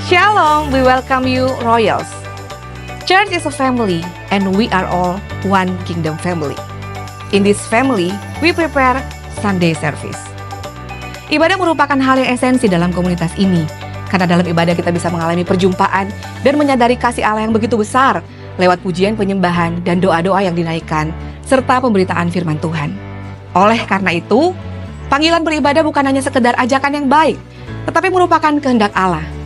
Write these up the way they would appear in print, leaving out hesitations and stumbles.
Shalom, we welcome you Royals. Church is a family and we are all one kingdom family. In this family, we prepare Sunday service. Ibadah merupakan hal yang esensi dalam komunitas ini. Karena dalam ibadah kita bisa mengalami perjumpaan dan menyadari kasih Allah yang begitu besar lewat pujian penyembahan dan doa-doa yang dinaikkan serta pemberitaan firman Tuhan. Oleh karena itu, panggilan beribadah bukan hanya sekedar ajakan yang baik, tetapi merupakan kehendak Allah.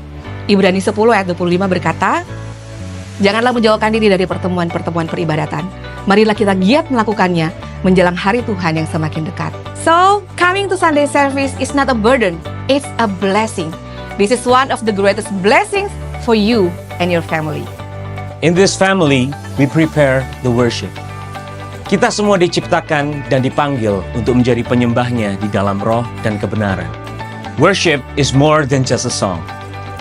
Ibrani 10 ayat 25 berkata, "Janganlah menjauhkan diri dari pertemuan-pertemuan peribadatan. Marilah kita giat melakukannya menjelang hari Tuhan yang semakin dekat." So, coming to Sunday service is not a burden, it's a blessing. This is one of the greatest blessings for you and your family. In this family, we prepare the worship. Kita semua diciptakan dan dipanggil untuk menjadi penyembahnya di dalam roh dan kebenaran. Worship is more than just a song.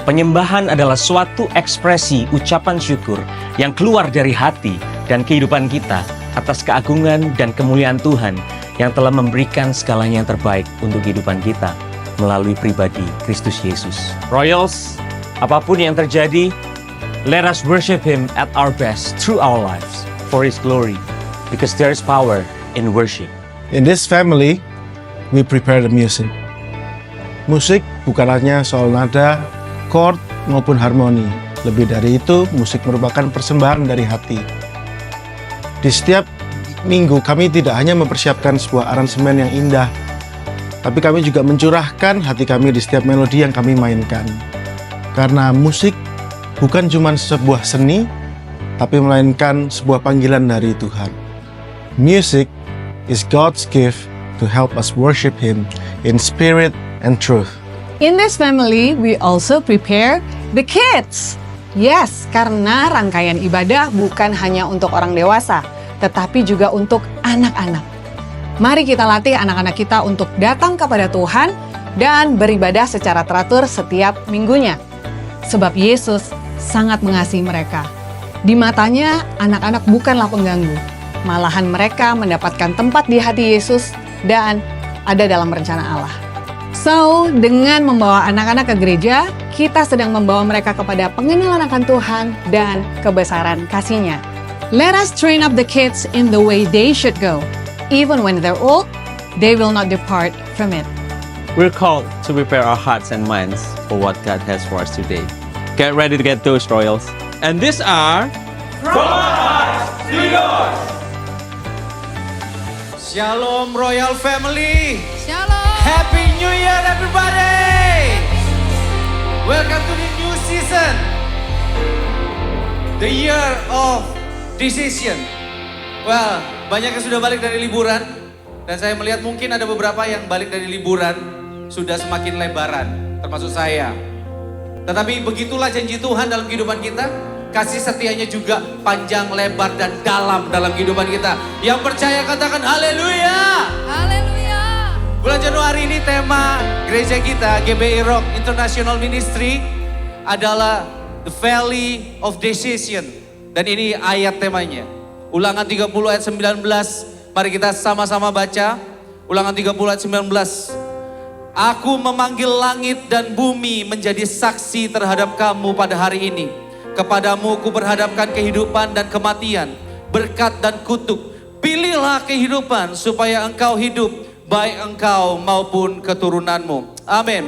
Penyembahan adalah suatu ekspresi ucapan syukur yang keluar dari hati dan kehidupan kita atas keagungan dan kemuliaan Tuhan yang telah memberikan segalanya yang terbaik untuk kehidupan kita melalui pribadi Kristus Yesus. Royals, apapun yang terjadi, let us worship Him at our best through our lives for His glory, because there is power in worship. In this family, we prepare the music. Musik bukan hanya soal nada, chord, maupun harmoni. Lebih dari itu, musik merupakan persembahan dari hati. Di setiap minggu, kami tidak hanya mempersiapkan sebuah aransemen yang indah, tapi kami juga mencurahkan hati kami di setiap melodi yang kami mainkan. Karena musik bukan cuma sebuah seni, tapi melainkan sebuah panggilan dari Tuhan. Music is God's gift to help us worship Him in spirit and truth. In this family, we also prepare the kids. Yes, karena rangkaian ibadah bukan hanya untuk orang dewasa, tetapi juga untuk anak-anak. Mari kita latih anak-anak kita untuk datang kepada Tuhan dan beribadah secara teratur setiap minggunya. Sebab Yesus sangat mengasihi mereka. Di matanya, anak-anak bukanlah pengganggu. Malahan mereka mendapatkan tempat di hati Yesus dan ada dalam rencana Allah. So, dengan membawa anak-anak ke gereja, kita sedang membawa mereka kepada pengenalan akan Tuhan dan kebesaran kasih-Nya. Let us train up the kids in the way they should go. Even when they're old, they will not depart from it. We're called to prepare our hearts and minds for what God has for us today. Get ready to get those, Royals. And these are... Shalom Royal Family. Shalom! Happy New Year everybody. Welcome to the new season. The year of decision. Well, banyak yang sudah balik dari liburan. Dan saya melihat mungkin ada beberapa yang balik dari liburan sudah semakin lebaran, termasuk saya. Tetapi begitulah janji Tuhan dalam kehidupan kita. Kasih setianya juga panjang, lebar, dan dalam kehidupan kita. Yang percaya katakan haleluya. Haleluya! Bulan Januari ini tema gereja kita, GBI Rock International Ministry, adalah The Valley of Decision. Dan ini ayat temanya. Ulangan 30 ayat 19, mari kita sama-sama baca. Ulangan 30 ayat 19. Aku memanggil langit dan bumi menjadi saksi terhadap kamu pada hari ini. Kepadamu ku berhadapkan kehidupan dan kematian, berkat dan kutuk. Pilihlah kehidupan supaya engkau hidup, baik engkau maupun keturunanmu. Amin.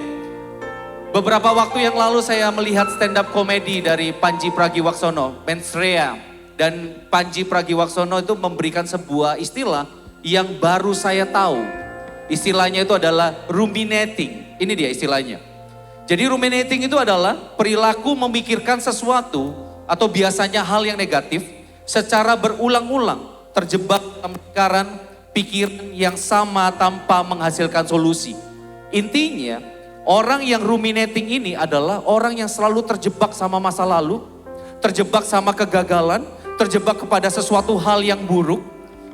Beberapa waktu yang lalu saya melihat stand up komedi dari Panji Pragiwaksono, Mensrea. Dan Panji Pragiwaksono itu memberikan sebuah istilah yang baru saya tahu. Istilahnya itu adalah ruminating. Ini dia istilahnya. Jadi ruminating itu adalah perilaku memikirkan sesuatu atau biasanya hal yang negatif secara berulang-ulang, terjebak dalam lingkaran pikiran yang sama tanpa menghasilkan solusi. Intinya, orang yang ruminating ini adalah orang yang selalu terjebak sama masa lalu, terjebak sama kegagalan, terjebak kepada sesuatu hal yang buruk.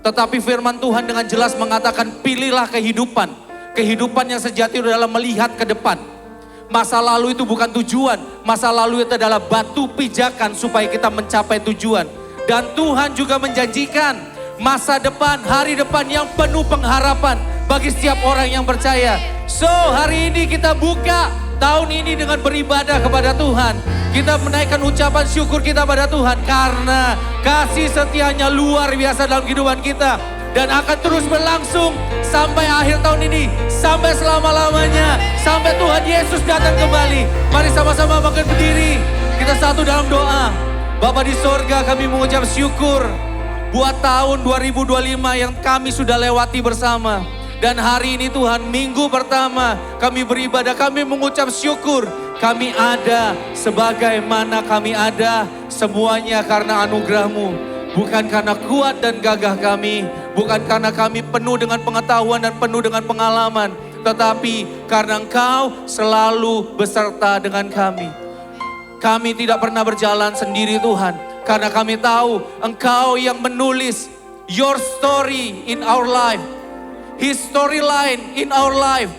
Tetapi firman Tuhan dengan jelas mengatakan pilihlah kehidupan. Kehidupan yang sejati adalah melihat ke depan. Masa lalu itu bukan tujuan. Masa lalu itu adalah batu pijakan supaya kita mencapai tujuan. Dan Tuhan juga menjanjikan masa depan, hari depan yang penuh pengharapan bagi setiap orang yang percaya. So hari ini kita buka tahun ini dengan beribadah kepada Tuhan. Kita menaikkan ucapan syukur kita pada Tuhan karena kasih setianya luar biasa dalam kehidupan kita. Dan akan terus berlangsung sampai akhir tahun ini, sampai selama-lamanya, sampai Tuhan Yesus datang kembali. Mari sama-sama bangkit berdiri, kita satu dalam doa. Bapa di sorga, kami mengucap syukur buat tahun 2025 yang kami sudah lewati bersama. Dan hari ini Tuhan, minggu pertama kami beribadah, kami mengucap syukur. Kami ada sebagaimana kami ada, semuanya karena anugerah-Mu. Bukan karena kuat dan gagah kami, bukan karena kami penuh dengan pengetahuan dan penuh dengan pengalaman, tetapi karena Engkau selalu beserta dengan kami. Kami tidak pernah berjalan sendiri Tuhan, karena kami tahu Engkau yang menulis your story in our life, His storyline in our life.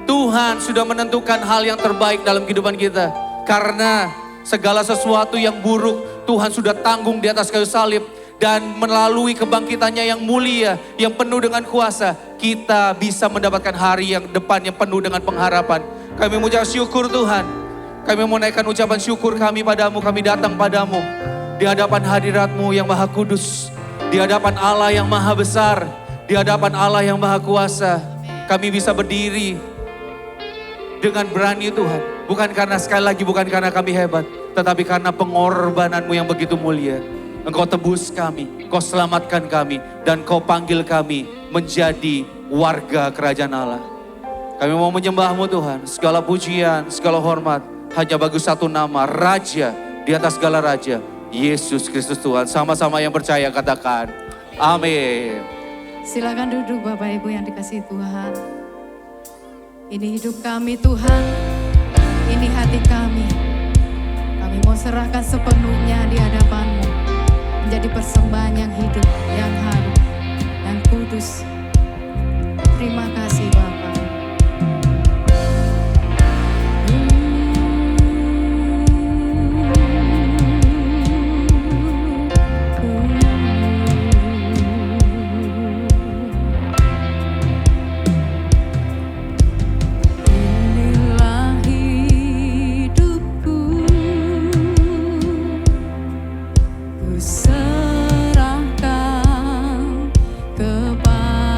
Tuhan sudah menentukan hal yang terbaik dalam kehidupan kita. Karena segala sesuatu yang buruk Tuhan sudah tanggung di atas kayu salib. Dan melalui kebangkitannya yang mulia, yang penuh dengan kuasa, kita bisa mendapatkan hari yang depan yang penuh dengan pengharapan. Kami mengucap syukur Tuhan. Kami menaikkan ucapan syukur kami padamu, kami datang padamu. Di hadapan hadirat-Mu yang maha kudus. Di hadapan Allah yang maha besar. Di hadapan Allah yang maha kuasa. Kami bisa berdiri dengan berani Tuhan. Bukan karena sekali lagi, bukan karena kami hebat. Tetapi karena pengorbanan-Mu yang begitu mulia. Engkau tebus kami, Kau selamatkan kami, dan Kau panggil kami menjadi warga kerajaan Allah. Kami mau menyembah-Mu Tuhan, segala pujian, segala hormat, hanya bagi satu nama, Raja di atas segala Raja, Yesus Kristus Tuhan. Sama-sama yang percaya katakan, amin. Silakan duduk Bapak Ibu yang dikasihi Tuhan. Ini hidup kami Tuhan, ini hati kami. Kami mau serahkan sepenuhnya di hadapan-Mu. Menjadi persembahan yang hidup, yang harum, dan kudus. Terima kasih Bapa. Inilah hidupku, ku serahkan kepada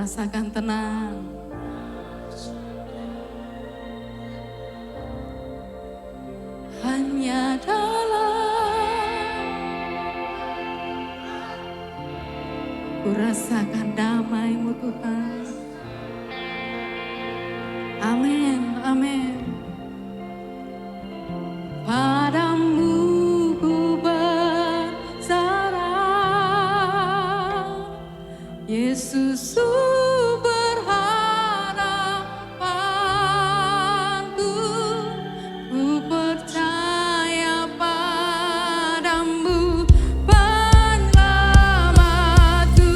rasakan tenang. Hanya ku rasakan damai-Mu Tuhan. Amin, amin. Padamu ku bersarah, Yesus sumber harapanku. Ku percaya padamu, penyelamatku.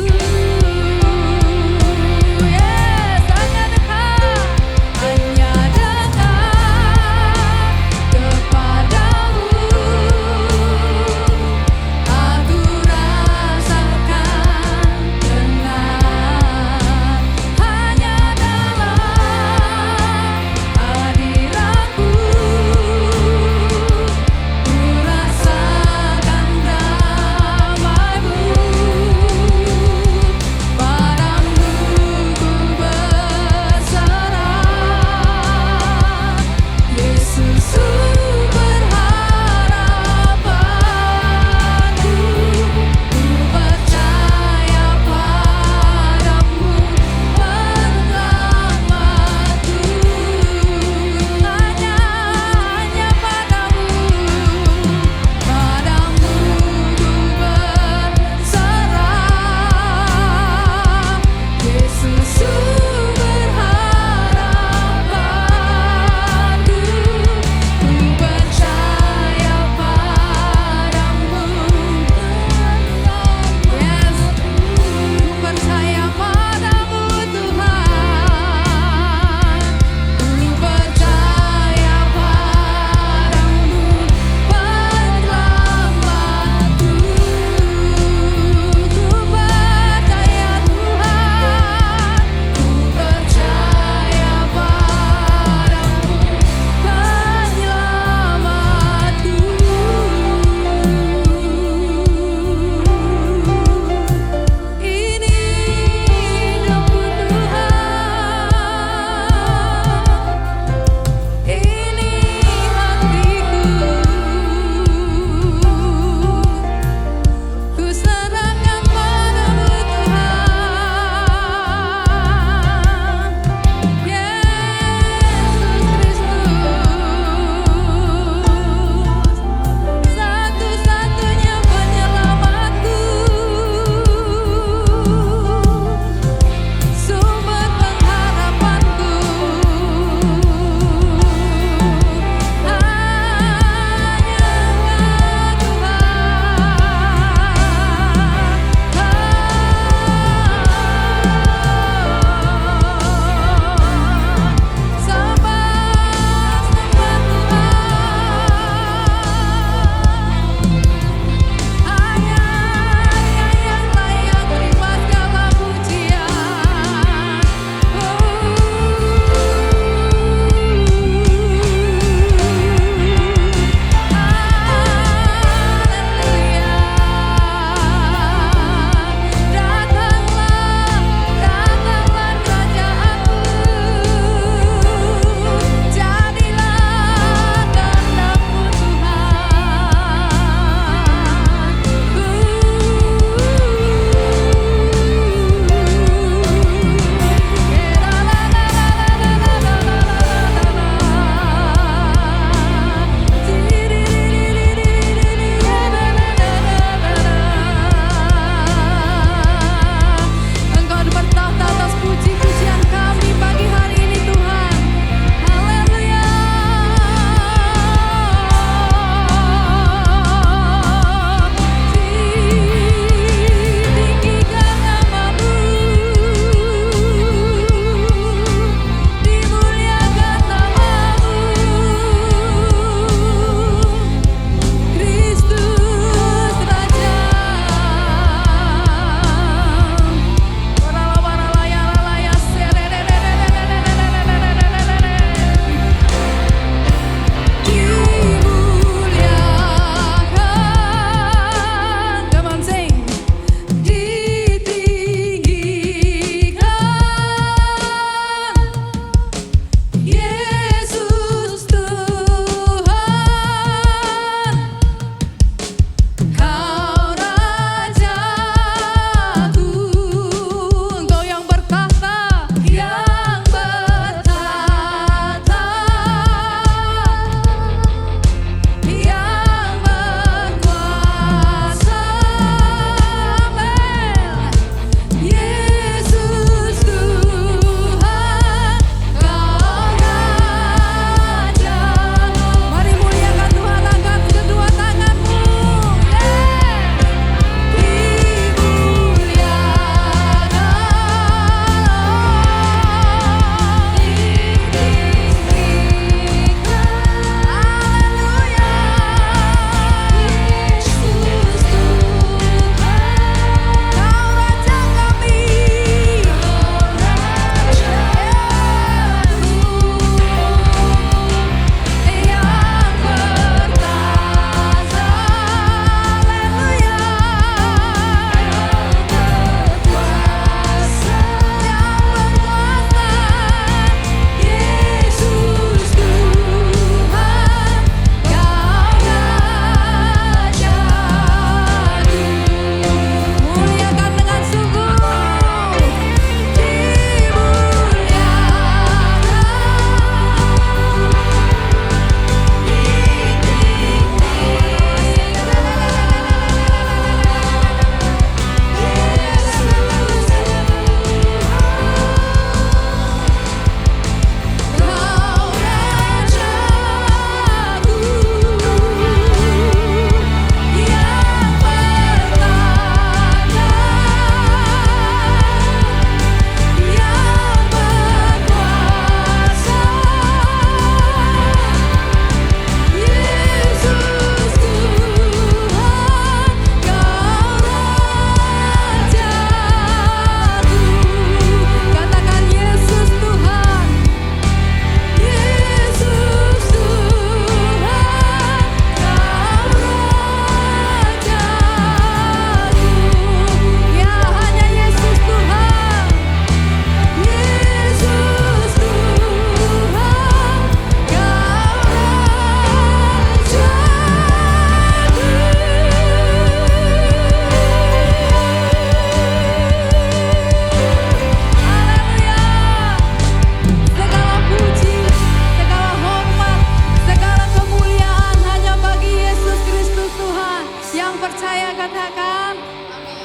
katakan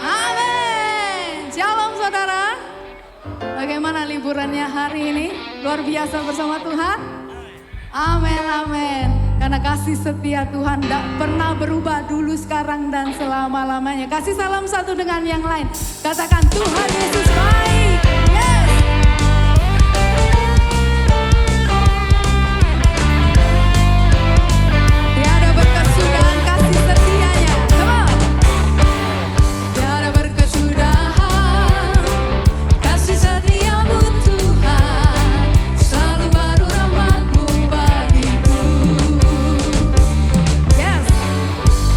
amin. Shalom saudara. Bagaimana liburannya hari ini? Luar biasa bersama Tuhan? Amin, amin. Karena kasih setia Tuhan tidak pernah berubah dulu, sekarang, dan selama-lamanya. Kasih salam satu dengan yang lain. Katakan Tuhan Yesus baik. Yes. Tiada berkesudahan kasih setianya. Come on. Tiada berkesudahan kasih setiamu Tuhan. Selalu baru rahmat-Mu bagiku. Yes.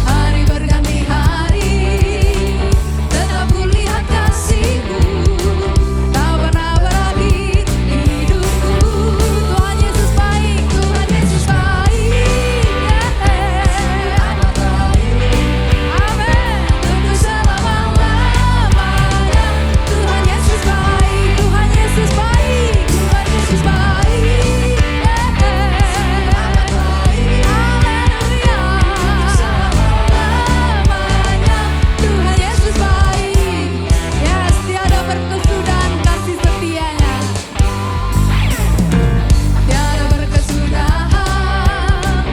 Hari berganti hari, tetap kulihat kasih-Mu. Tak pernah berakhir hidupku. Tuhan Yesus baik, Tuhan Yesus baik. Amin. Untuk selama-lamanya. Tuhan Yesus baik, Tuhan Yesus baik, Tuhan Yesus baik. Haleluya. Selama-lamanya. Tuhan Yesus baik. Yes, tiada berkesudahan kasih setianya. Tiada berkesudahan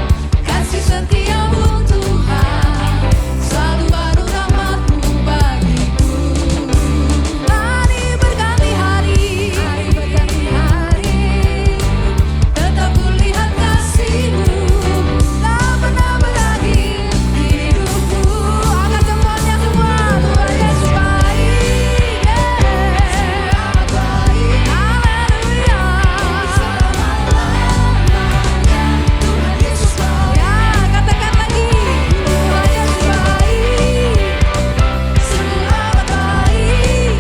kasih setiamu Tuhan. Selalu baru rahmat-Mu bagiku. Hari berganti hari, tetap kulihat kasih-Mu. Tak pernah berakhir hidupku. Angkat jempolnya semua. Tuhan Yesus baik. Amat baik. Haleluya. Tuhan Yesus baik. Ya, katakan lagi. Tuhan Yesus baik. Sungguh amat baik.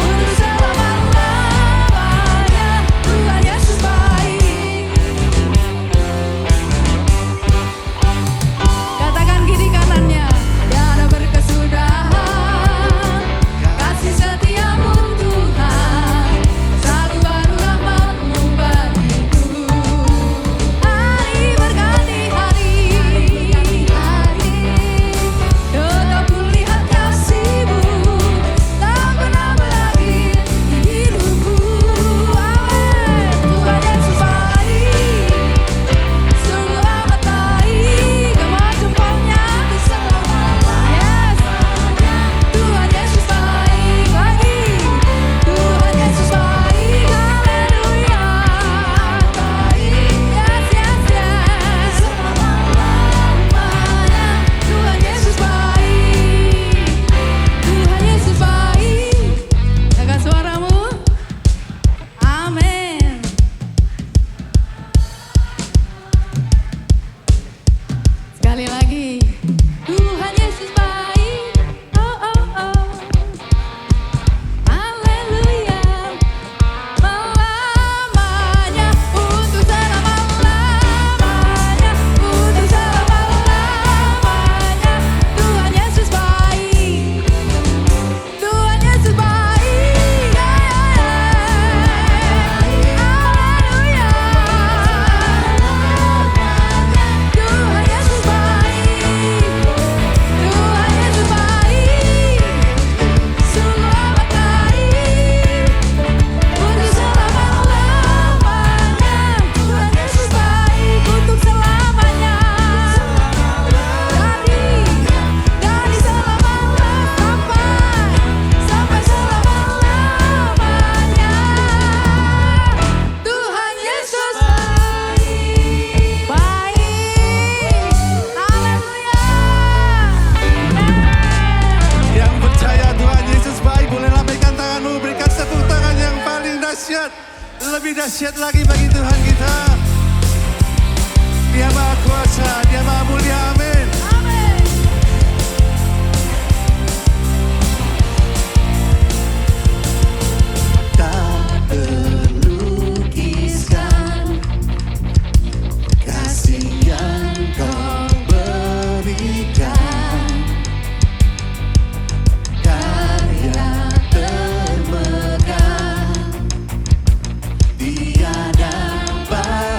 Untuk selama-lamanya. Tuhan Yesus baik. Katakan kiri kanannya. Tiada berkesudahan kasih setiamu Tuhan. Selalu baru rahmat-Mu bagiku. Hari berganti hari, tetap kulihat kasih-Mu. Tak pernah berakhir hidupku. Amin. Tuhan Yesus baik. Sungguh amat baik. Angkat jempolnya. Yes. Tuhan Yesus baik lagi. Tuhan Yesus baik. Haleluya. Yes, yes, yes. Tuhan Yesus baik. Tuhan Yesus baik. Jaga suaramu. Amin. Sekali lagi. Tuhan Yesus baik. Oh, oh, oh. Haleluya. Selamanya. Untuk selama-lamanya. Untuk selama-lamanya. Tuhan Yesus baik. Tuhan Yesus baik. Haleluya. Tuhan Yesus baik. Tuhan Yesus baik. Sungguh amat baik. Untuk selama-lamanya. Tuhan Yesus baik. Untuk selamanya. Dari selama-lamanya sampai selama-lamanya. Tuhan Yesus baik. Haleluya. Yang percaya Tuhan Yesus baik, boleh lambaikan tanganmu, berikan tepuk tangan yang paling dahsyat. Lebih dahsyat lagi bagi Tuhan kita. Dia Maha Kuasa, Dia Maha Mulia. Amin. Amin. Tak terlukiskan kasih yang Kau berikan, karya termegah tiada batas.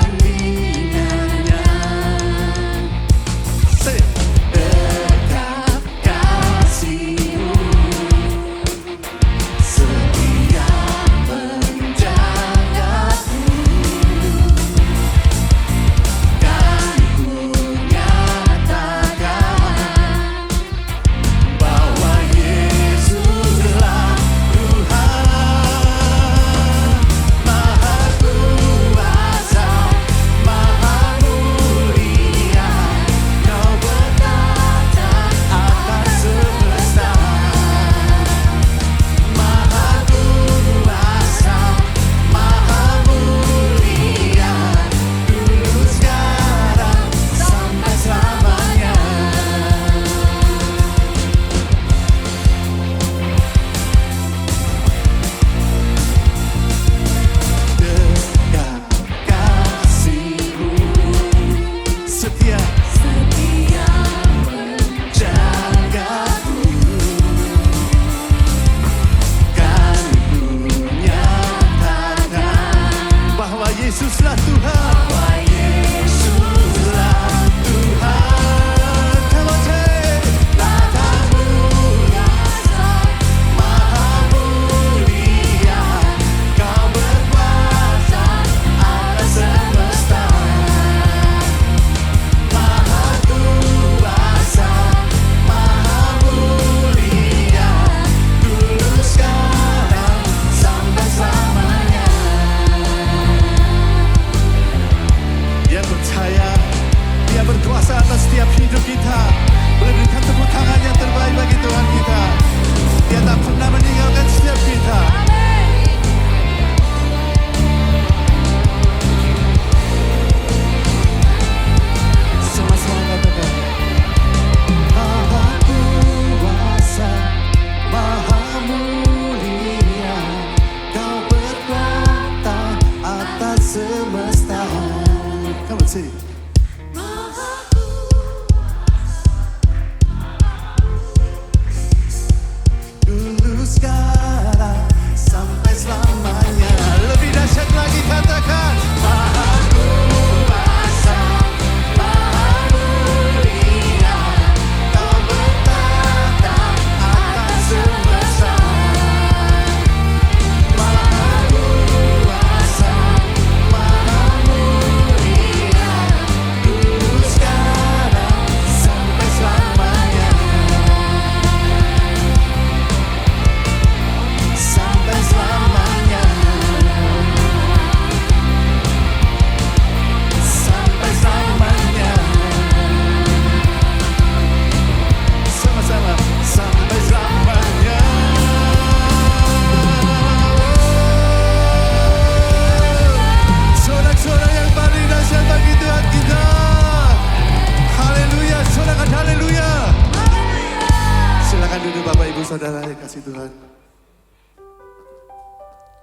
saudara yang kasih Tuhan,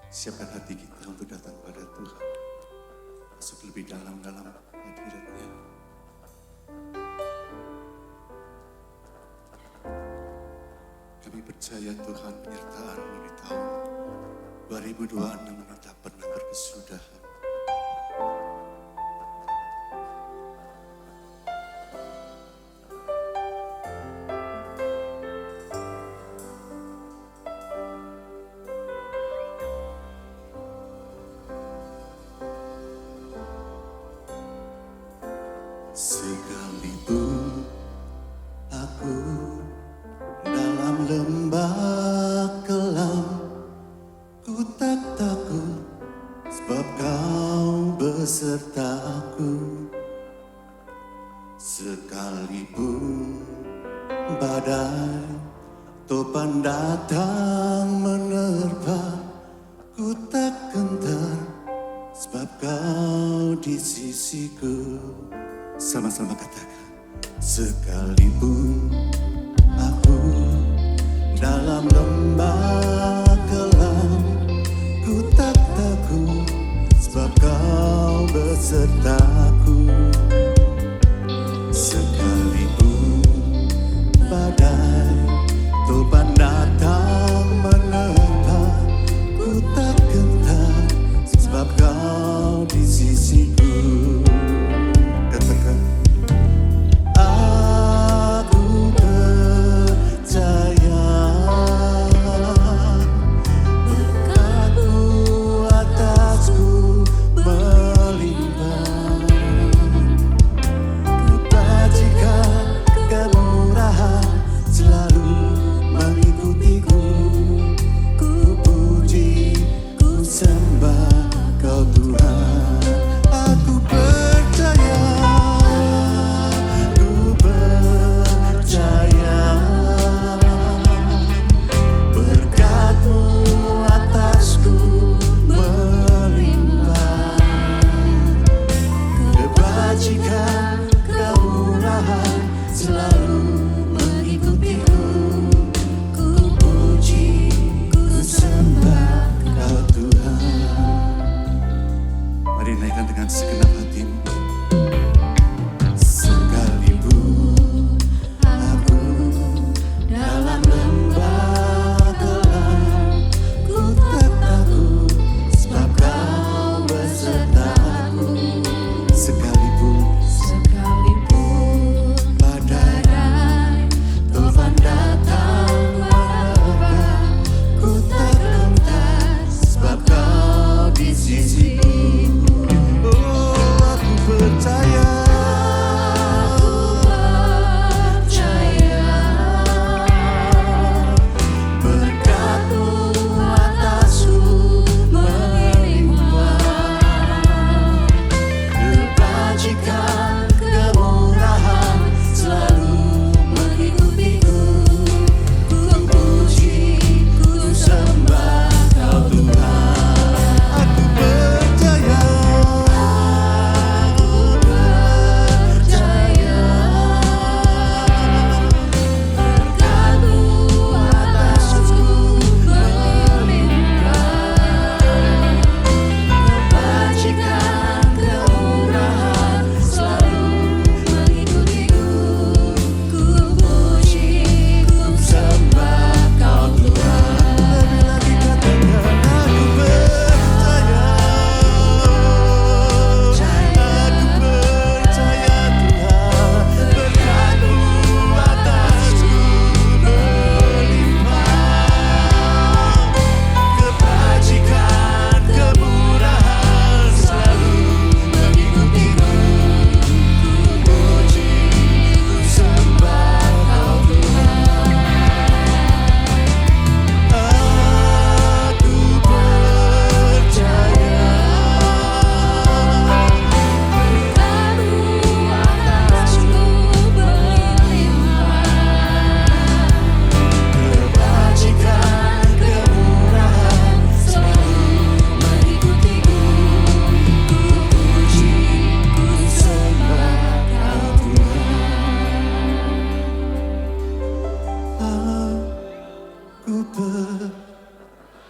siapkan hati kita untuk datang pada Tuhan, masuk lebih dalam hadirat-Nya. Kami percaya Tuhan penyertaan-Mu di tahun 2026 ini tak pernah berkesudahan. Sekalipun aku dalam lembah kelam, ku tak takut sebab Kau besertaku. Sekalipun badai topan datang menerpa, ku tak gentar sebab Kau di sisiku. Sama-sama katakan, sekalipun aku dalam lembah kelam, ku tak takut sebab Kau besertaku. Sekalipun badai topan datang menerpa, ku tak gentar sebab Kau di sisiku. Katakan, aku percaya berkat-Mu atasku melimpah, kebajikan kemurahan selalu mengikutiku. Ku puji, ku sembah Kau Tuhan. Aku percaya, ku percaya berkat-Mu atasku melimpah, kebajikan kemurahan selalu mengikutiku. Ku puji, ku sembah Kau Tuhan. Mari naikkan dengan segenap hatimu. Sekalipun aku dalam lembah gelap, ku tak takut sebab Kau besertaku. Sekalipun badai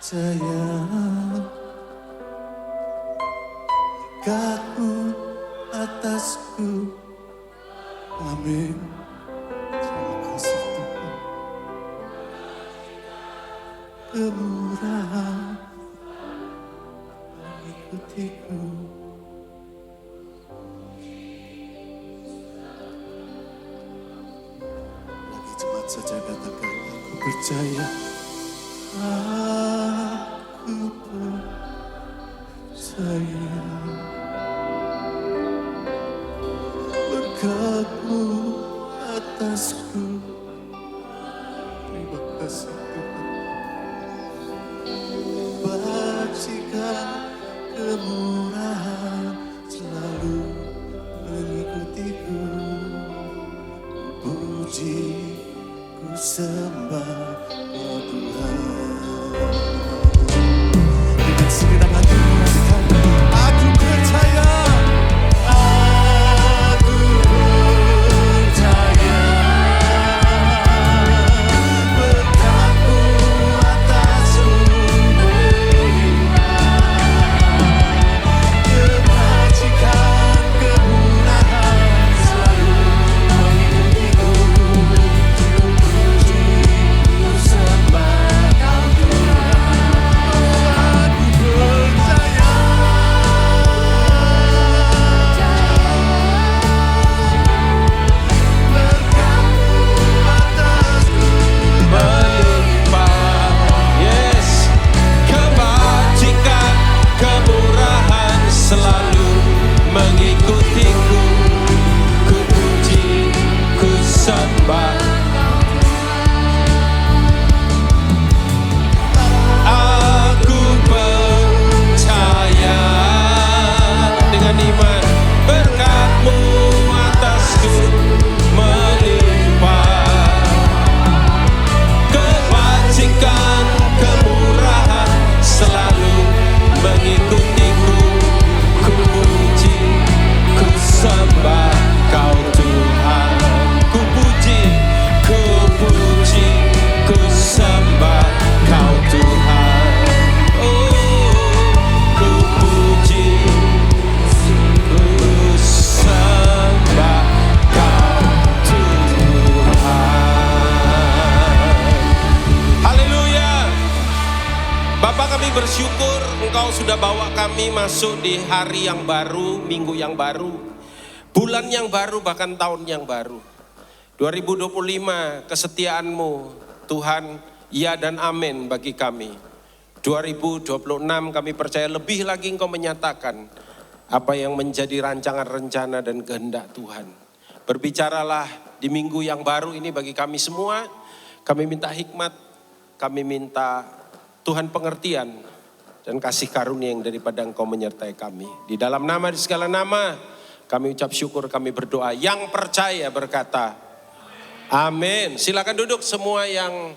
percaya berkat-Mu atasku. Amin. Terima kasih Tuhan. Kemurahan mengikutiku. Lagi cepat saja katakan, aku percaya. Aku percaya. Berkat-Mu atasku. Terima kasih Tuhan. Bajikan kemurahan selalu mengikutiku. Ku puji, ku sembah Oh Tuhan. Dengan segenap hatimu katakan, aku percaya. Aku percaya. Berkat-Mu atasku melimpah. Kebajikan kemurahan selalu mengikutiku. Ku puji, ku sembah Kau Tuhan. Aku percaya. Berkat-Mu atasku melimpah. Yes, kebajikan, kemurahan selalu mengikutiku. Ku puji, ku sembah. Aku percaya dengan iman. Berkat-Mu atasku melimpah. Kebajikan, kemurahan selalu mengikutiku. Ku puji, ku sembah Kau Tuhan. Ku puji, ku puji, ku sembah Kau Tuhan. Oh, ku puji, ku sembah Kau Tuhan. Haleluya. Bapak, kami bersyukur Engkau sudah bawa kami masuk di hari yang baru, minggu yang baru, bulan yang baru, bahkan tahun yang baru. 2025, kesetiaan-Mu Tuhan, ya dan amin bagi kami. 2026 kami percaya lebih lagi Engkau menyatakan apa yang menjadi rancangan rencana dan kehendak Tuhan. Berbicaralah di minggu yang baru ini bagi kami semua. Kami minta hikmat, kami minta Tuhan pengertian dan kasih karunia yang daripada Engkau menyertai kami. Di dalam nama, di segala nama, kami ucap syukur, kami berdoa. Yang percaya berkata, amin. Silakan duduk semua yang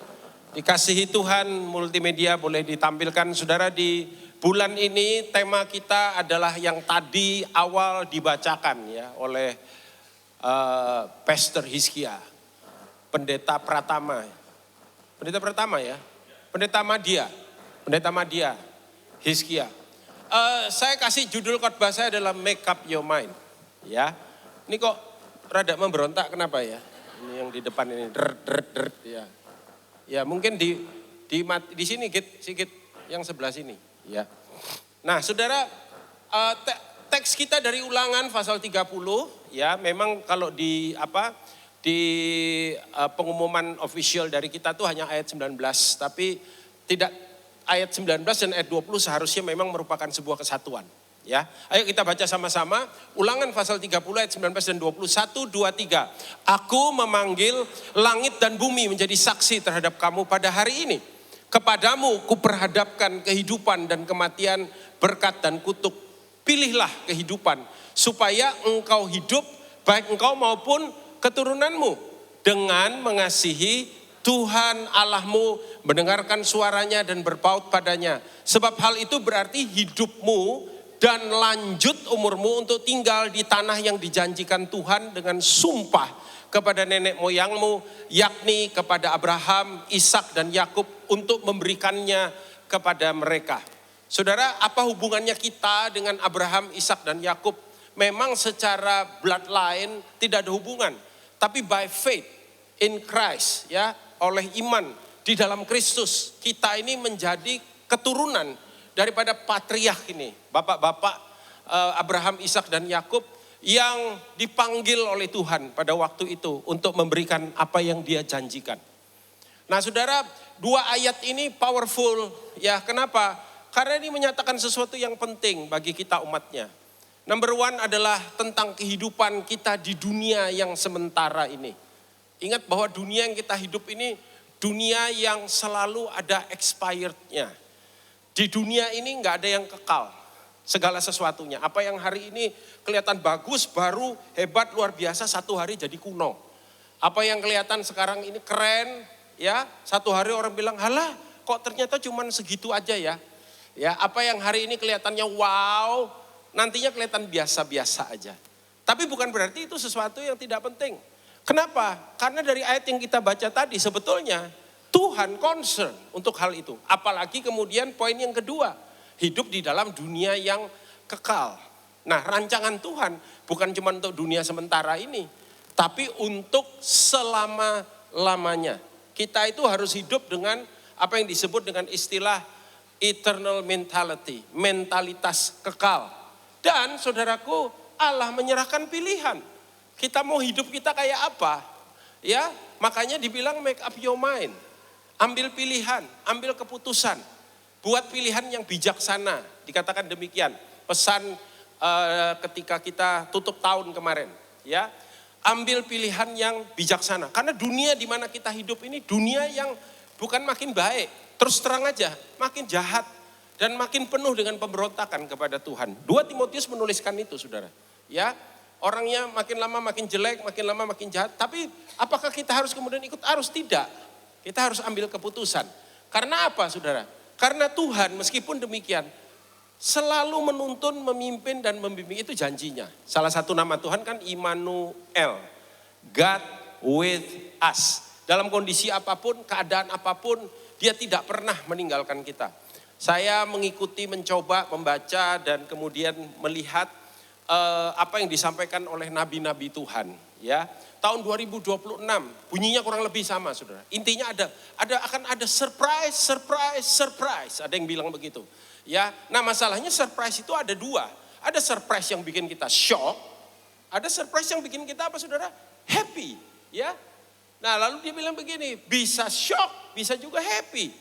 dikasihi Tuhan. Multimedia boleh ditampilkan. Saudara, di bulan ini tema kita adalah yang tadi awal dibacakan ya oleh Pastor Hizkia, Pendeta Pratama. Pendeta Pratama ya? Pendeta Madya, Hizkia. Saya kasih judul khotbah saya adalah Make Up Your Mind. Ya, ini kok rada memberontak kenapa ya? Ini yang di depan ini, ya. Ya mungkin di sini sedikit yang sebelah sini. Ya. Nah saudara, teks kita dari Ulangan pasal 30, ya memang kalau di pengumuman official dari kita tuh hanya ayat 19, tapi tidak ayat 19 dan ayat 20 seharusnya memang merupakan sebuah kesatuan. Ya, ayo kita baca sama-sama. Ulangan pasal 30 ayat 19 dan 20. 1, 2, 3. Aku memanggil langit dan bumi menjadi saksi terhadap kamu pada hari ini. Kepadamu kuperhadapkan kehidupan dan kematian, berkat dan kutuk. Pilihlah kehidupan supaya engkau hidup, baik engkau maupun keturunanmu, dengan mengasihi Tuhan Allahmu, mendengarkan suaranya dan berpaut padanya. Sebab hal itu berarti hidupmu dan lanjut umurmu untuk tinggal di tanah yang dijanjikan Tuhan dengan sumpah kepada nenek moyangmu, yakni kepada Abraham, Ishak dan Yakub, untuk memberikannya kepada mereka. Saudara, apa hubungannya kita dengan Abraham, Ishak dan Yakub? Memang secara bloodline tidak ada hubungan, tapi by faith in Christ, ya, oleh iman di dalam Kristus, kita ini menjadi keturunan daripada patriark ini, bapak-bapak Abraham, Ishak dan Yakub yang dipanggil oleh Tuhan pada waktu itu untuk memberikan apa yang Dia janjikan. Nah, saudara, dua ayat ini powerful, ya. Kenapa? Karena ini menyatakan sesuatu yang penting bagi kita umatnya. Number one adalah tentang kehidupan kita di dunia yang sementara ini. Ingat bahwa dunia yang kita hidup ini dunia yang selalu ada expirednya. Di dunia ini nggak ada yang kekal, segala sesuatunya. Apa yang hari ini kelihatan bagus, baru, hebat, luar biasa, satu hari jadi kuno. Apa yang kelihatan sekarang ini keren, ya, satu hari orang bilang, halah kok ternyata cuman segitu aja ya. Ya, apa yang hari ini kelihatannya wow, nantinya kelihatan biasa-biasa aja. Tapi bukan berarti itu sesuatu yang tidak penting. Kenapa? Karena dari ayat yang kita baca tadi sebetulnya Tuhan concern untuk hal itu. Apalagi kemudian poin yang kedua, hidup di dalam dunia yang kekal. Nah, rancangan Tuhan bukan cuma untuk dunia sementara ini, tapi untuk selama-lamanya. Kita itu harus hidup dengan apa yang disebut dengan istilah eternal mentality, mentalitas kekal. Dan saudaraku, Allah menyerahkan pilihan. Kita mau hidup kita kayak apa? Ya, makanya dibilang make up your mind. Ambil pilihan, ambil keputusan. Buat pilihan yang bijaksana, dikatakan demikian. Pesan ketika kita tutup tahun kemarin, ya. Ambil pilihan yang bijaksana. Karena dunia di mana kita hidup ini dunia yang bukan makin baik, terus terang aja, makin jahat dan makin penuh dengan pemberontakan kepada Tuhan. 2 Timotius menuliskan itu, saudara. Ya, orangnya makin lama makin jelek, makin lama makin jahat. Tapi apakah kita harus kemudian ikut arus? Tidak. Kita harus ambil keputusan. Karena apa, saudara? Karena Tuhan meskipun demikian selalu menuntun, memimpin dan membimbing, itu janjinya. Salah satu nama Tuhan kan Immanuel, God with us. Dalam kondisi apapun, keadaan apapun, Dia tidak pernah meninggalkan kita. Saya mengikuti, mencoba, membaca dan kemudian melihat apa yang disampaikan oleh nabi-nabi Tuhan, ya. Tahun 2026 bunyinya kurang lebih sama, saudara. Intinya akan ada surprise. Ada yang bilang begitu. Ya, nah masalahnya surprise itu ada dua. Ada surprise yang bikin kita shock, ada surprise yang bikin kita apa, saudara? Happy, ya. Nah, lalu dia bilang begini, bisa shock, bisa juga happy.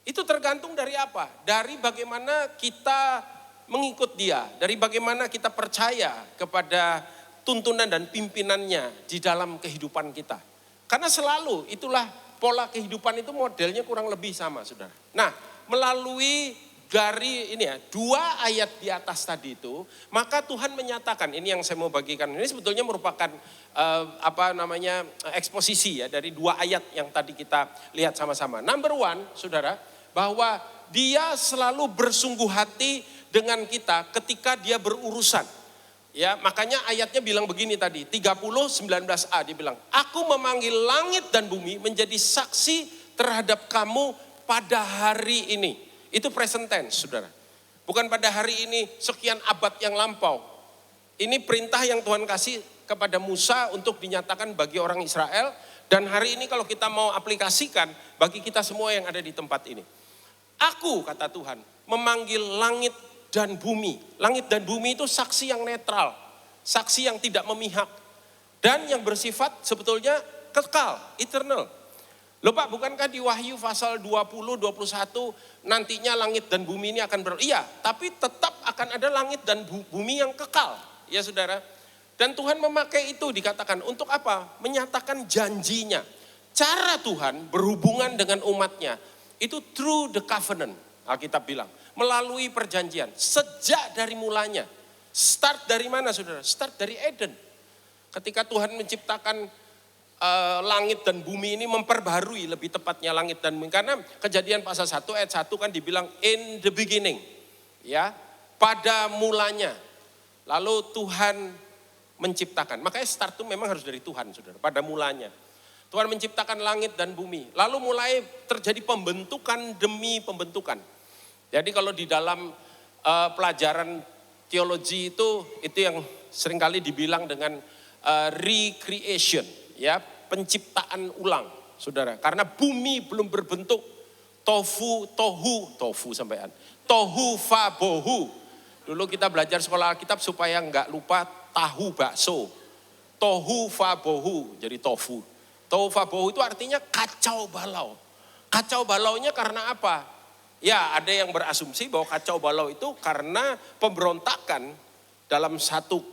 Itu tergantung dari apa? Dari bagaimana kita mengikut Dia, dari bagaimana kita percaya kepada tuntunan dan pimpinannya di dalam kehidupan kita. Karena selalu itulah pola kehidupan itu modelnya kurang lebih sama, saudara. Nah, melalui dari ini ya, 2 ayat di atas tadi itu, maka Tuhan menyatakan, ini yang saya mau bagikan, ini sebetulnya merupakan eksposisi ya dari 2 ayat yang tadi kita lihat sama-sama. Number one, saudara, bahwa Dia selalu bersungguh hati dengan kita ketika Dia berurusan. Ya, makanya ayatnya bilang begini tadi, 30:19a dia bilang, aku memanggil langit dan bumi menjadi saksi terhadap kamu pada hari ini. Itu present tense, saudara. Bukan pada hari ini sekian abad yang lampau. Ini perintah yang Tuhan kasih kepada Musa untuk dinyatakan bagi orang Israel. Dan hari ini kalau kita mau aplikasikan bagi kita semua yang ada di tempat ini. Aku, kata Tuhan, memanggil langit dan bumi. Langit dan bumi itu saksi yang netral, saksi yang tidak memihak, dan yang bersifat sebetulnya kekal, eternal. Loh Pak, bukankah di Wahyu pasal 20-21 nantinya langit dan bumi ini akan iya, tapi tetap akan ada langit dan bumi yang kekal, ya saudara. Dan Tuhan memakai itu dikatakan untuk apa? Menyatakan janjinya. Cara Tuhan berhubungan dengan umatnya itu through the covenant, Alkitab bilang. Melalui perjanjian, sejak dari mulanya. Start dari mana, saudara? Start dari Eden. Ketika Tuhan menciptakan langit dan bumi ini, memperbarui lebih tepatnya langit dan bumi. Karena Kejadian pasal 1 ayat 1 kan dibilang in the beginning. Ya, pada mulanya. Lalu Tuhan menciptakan. Makanya start itu memang harus dari Tuhan, saudara. Pada mulanya. Tuhan menciptakan langit dan bumi. Lalu mulai terjadi pembentukan demi pembentukan. Jadi kalau di dalam pelajaran teologi itu yang seringkali dibilang dengan recreation, ya, penciptaan ulang, saudara. Karena bumi belum berbentuk, tohu fa bohu. Dulu kita belajar sekolah Alkitab supaya nggak lupa tahu bakso. Tohu fa bohu, jadi tofu. Tohu fa bohu itu artinya kacau balau. Kacau balaunya karena apa? Ya, ada yang berasumsi bahwa kacau balau itu karena pemberontakan dalam satu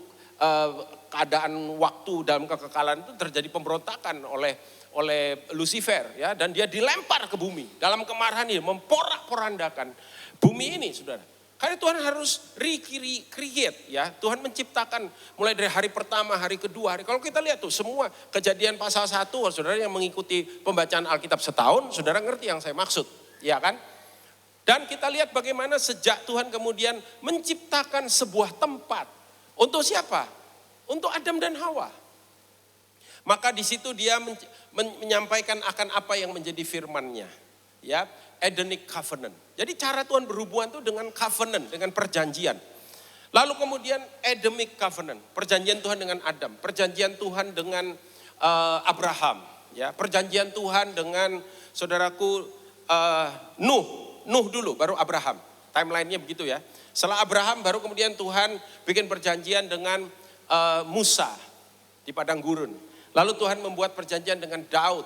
keadaan waktu dalam kekekalan itu terjadi pemberontakan oleh Lucifer, ya, dan dia dilempar ke bumi dalam kemarahan ini memporak-porandakan bumi ini, saudara. Karena Tuhan harus recreate, ya. Tuhan menciptakan mulai dari hari pertama, hari kedua, kalau kita lihat tuh semua Kejadian pasal 1, saudara yang mengikuti pembacaan Alkitab setahun, saudara ngerti yang saya maksud, ya kan? Dan kita lihat bagaimana sejak Tuhan kemudian menciptakan sebuah tempat. Untuk siapa? Untuk Adam dan Hawa. Maka di situ dia menyampaikan akan apa yang menjadi firman-Nya. Ya, Edenic Covenant. Jadi cara Tuhan berhubungan itu dengan covenant, dengan perjanjian. Lalu kemudian Adamic Covenant, perjanjian Tuhan dengan Adam, perjanjian Tuhan dengan Abraham, ya, perjanjian Tuhan dengan saudaraku Nuh dulu, baru Abraham. Timeline-nya begitu ya. Setelah Abraham baru kemudian Tuhan bikin perjanjian dengan Musa di padang gurun. Lalu Tuhan membuat perjanjian dengan Daud.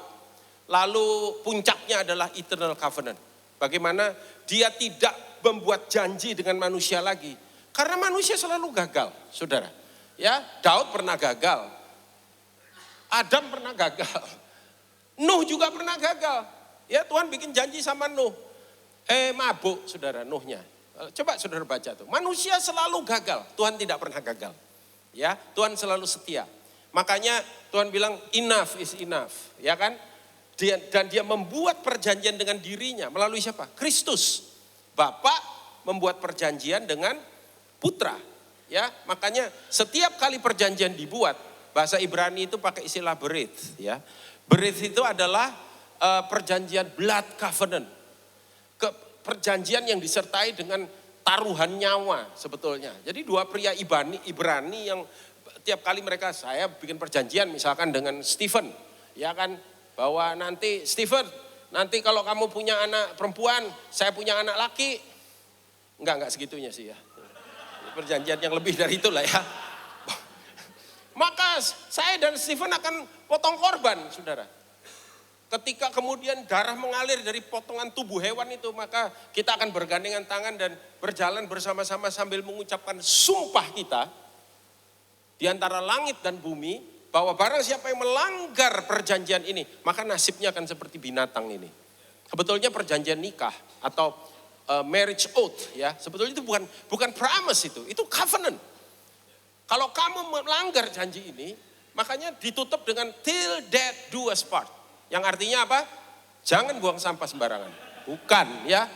Lalu puncaknya adalah Eternal Covenant. Bagaimana dia tidak membuat janji dengan manusia lagi. Karena manusia selalu gagal, saudara. Ya, Daud pernah gagal. Adam pernah gagal. Nuh juga pernah gagal. Ya, Tuhan bikin janji sama Nuh. Mabuk, saudara, Nuhnya. Coba saudara baca tuh. Manusia selalu gagal, Tuhan tidak pernah gagal. Ya, Tuhan selalu setia. Makanya Tuhan bilang enough is enough, ya kan? Dan dia membuat perjanjian dengan dirinya melalui siapa? Kristus. Bapa membuat perjanjian dengan putra. Ya, makanya setiap kali perjanjian dibuat, bahasa Ibrani itu pakai istilah berith, ya. Berith itu adalah perjanjian blood covenant. Perjanjian yang disertai dengan taruhan nyawa sebetulnya. Jadi dua pria Ibrani yang tiap kali mereka, saya bikin perjanjian misalkan dengan Stephen, ya kan, bahwa nanti Stephen, nanti kalau kamu punya anak perempuan, saya punya anak laki. Enggak segitunya sih ya. Perjanjian yang lebih dari itulah ya. Maka saya dan Stephen akan potong korban, saudara. Ketika kemudian darah mengalir dari potongan tubuh hewan itu, maka kita akan bergandengan tangan dan berjalan bersama-sama sambil mengucapkan sumpah kita di antara langit dan bumi, bahwa barang siapa yang melanggar perjanjian ini, maka nasibnya akan seperti binatang ini. Sebetulnya perjanjian nikah atau marriage oath, ya, sebetulnya itu bukan promise, itu covenant. Kalau kamu melanggar janji ini, makanya ditutup dengan till death do us part. Yang artinya apa? Jangan buang sampah sembarangan. Bukan, ya.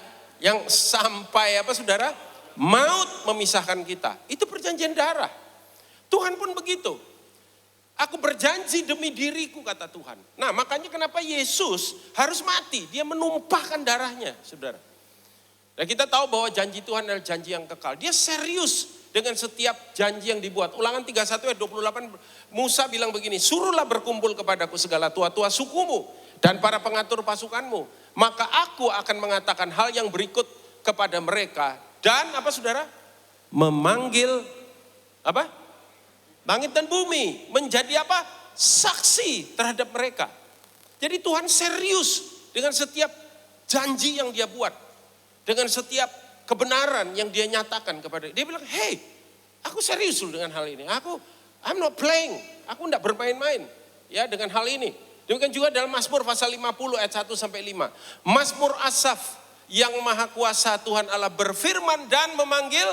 Yang sampai apa, saudara? Maut memisahkan kita. Itu perjanjian darah. Tuhan pun begitu. Aku berjanji demi diriku, kata Tuhan. Nah, makanya kenapa Yesus harus mati? Dia menumpahkan darahnya, saudara. Dan kita tahu bahwa janji Tuhan adalah janji yang kekal. Dia serius dengan setiap janji yang dibuat. Ulangan 31 ayat 28, Musa bilang begini, suruhlah berkumpul kepadaku segala tua-tua sukumu dan para pengatur pasukanmu. Maka aku akan mengatakan hal yang berikut kepada mereka. Dan apa, saudara? Memanggil apa? Langit dan bumi menjadi apa? Saksi terhadap mereka. Jadi Tuhan serius dengan setiap janji yang dia buat. Dengan setiap kebenaran yang dia nyatakan kepada dia. Bilang, hey, aku serius loh dengan hal ini. I'm not playing. Aku enggak bermain-main ya dengan hal ini. Demikian juga dalam Mazmur pasal 50 ayat 1 sampai 5. Mazmur Asaf, yang maha kuasa Tuhan Allah berfirman dan memanggil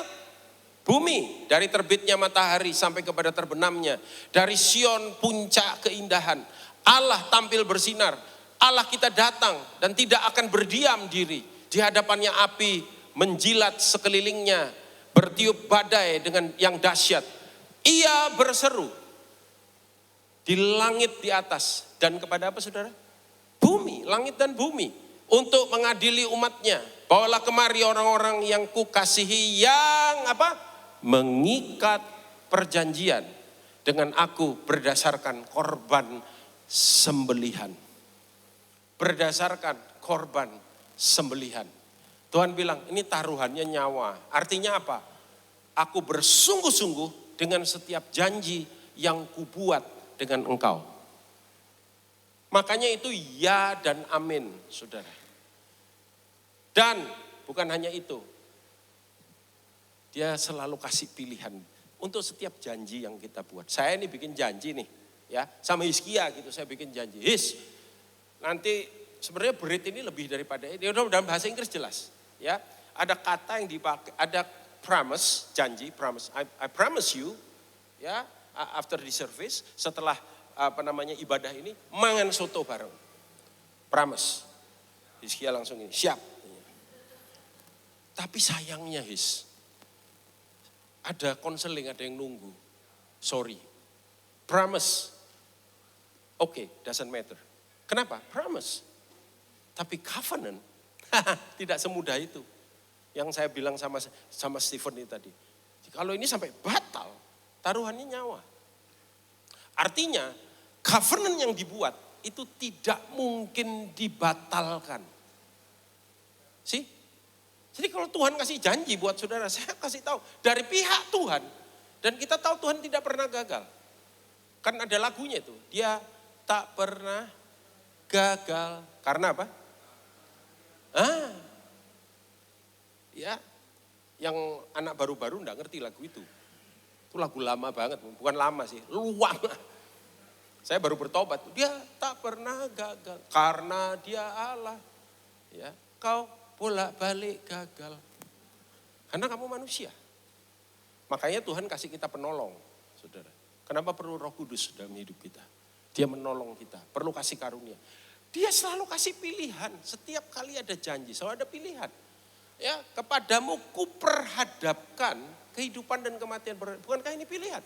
bumi, dari terbitnya matahari sampai kepada terbenamnya. Dari Sion puncak keindahan. Allah tampil bersinar. Allah kita datang dan tidak akan berdiam diri. Di hadapannya api menjilat sekelilingnya. Bertiup badai dengan yang dahsyat. Ia berseru. Dia bilang, hey, aku serius dengan hal ini. Aku enggak bermain-main ya dengan hal ini. Demikian juga dalam Mazmur pasal 51 ayat 2 sampai 5. Mazmur Asaf, yang maha kuasa Tuhan Allah berfirman dan memanggil bumi, dari terbitnya matahari sampai kepada terbbenamnya. Dari Sion puncak keindahan. Allah tampil bersinar. Allah kita datang dan tidak akan berdiam diri. Di hadapannya api menjilat sekelilingnya. Bertiup badai dengan yang dahsyat. di langit di atas. Dan kepada apa saudara? Bumi, langit dan bumi. Untuk mengadili umatnya. Bawalah kemari orang-orang yang kukasihi yang apa? Mengikat perjanjian dengan aku berdasarkan korban sembelihan. Berdasarkan korban sembelihan. Tuhan bilang ini taruhannya nyawa. Artinya apa? Aku bersungguh-sungguh dengan setiap janji yang kubuat dengan engkau. Makanya itu ya dan amin, saudara. Dan bukan hanya itu. Dia selalu kasih pilihan untuk setiap janji yang kita buat. Saya ini bikin janji nih, ya, sama Hizkia gitu, saya bikin janji. Nanti sebenarnya berit ini lebih daripada ini. Dalam bahasa Inggris jelas, ya. Ada kata yang dipakai, ada promise, janji, promise. I promise you, ya, after the service, setelah ibadah ini, mangan soto bareng. Promise. Hizkia langsung ini, siap. Tapi sayangnya ada konseling, ada yang nunggu. Sorry. Promise. Okay, doesn't matter. Kenapa? Promise. Tapi covenant, tidak semudah itu. Yang saya bilang sama Stephen ini tadi. Kalau ini sampai batal, taruhannya nyawa. Artinya, covenant yang dibuat itu tidak mungkin dibatalkan. Jadi kalau Tuhan kasih janji buat saudara, saya kasih tahu dari pihak Tuhan. Dan kita tahu Tuhan tidak pernah gagal. Kan ada lagunya itu, dia tak pernah gagal. Karena apa? Ya, yang anak baru-baru enggak ngerti lagu itu. Itu lagu lama banget, bukan lama sih, luang. Saya baru bertobat, dia tak pernah gagal karena dia Allah. Ya, kau bolak-balik gagal. Karena kamu manusia. Makanya Tuhan kasih kita penolong, saudara. Kenapa perlu Roh Kudus dalam hidup kita? Dia menolong kita, perlu kasih karunia. Dia selalu kasih pilihan, setiap kali ada janji, selalu ada pilihan. Ya, kepadamu kuperhadapkan kehidupan dan kematian. Bukankah ini pilihan?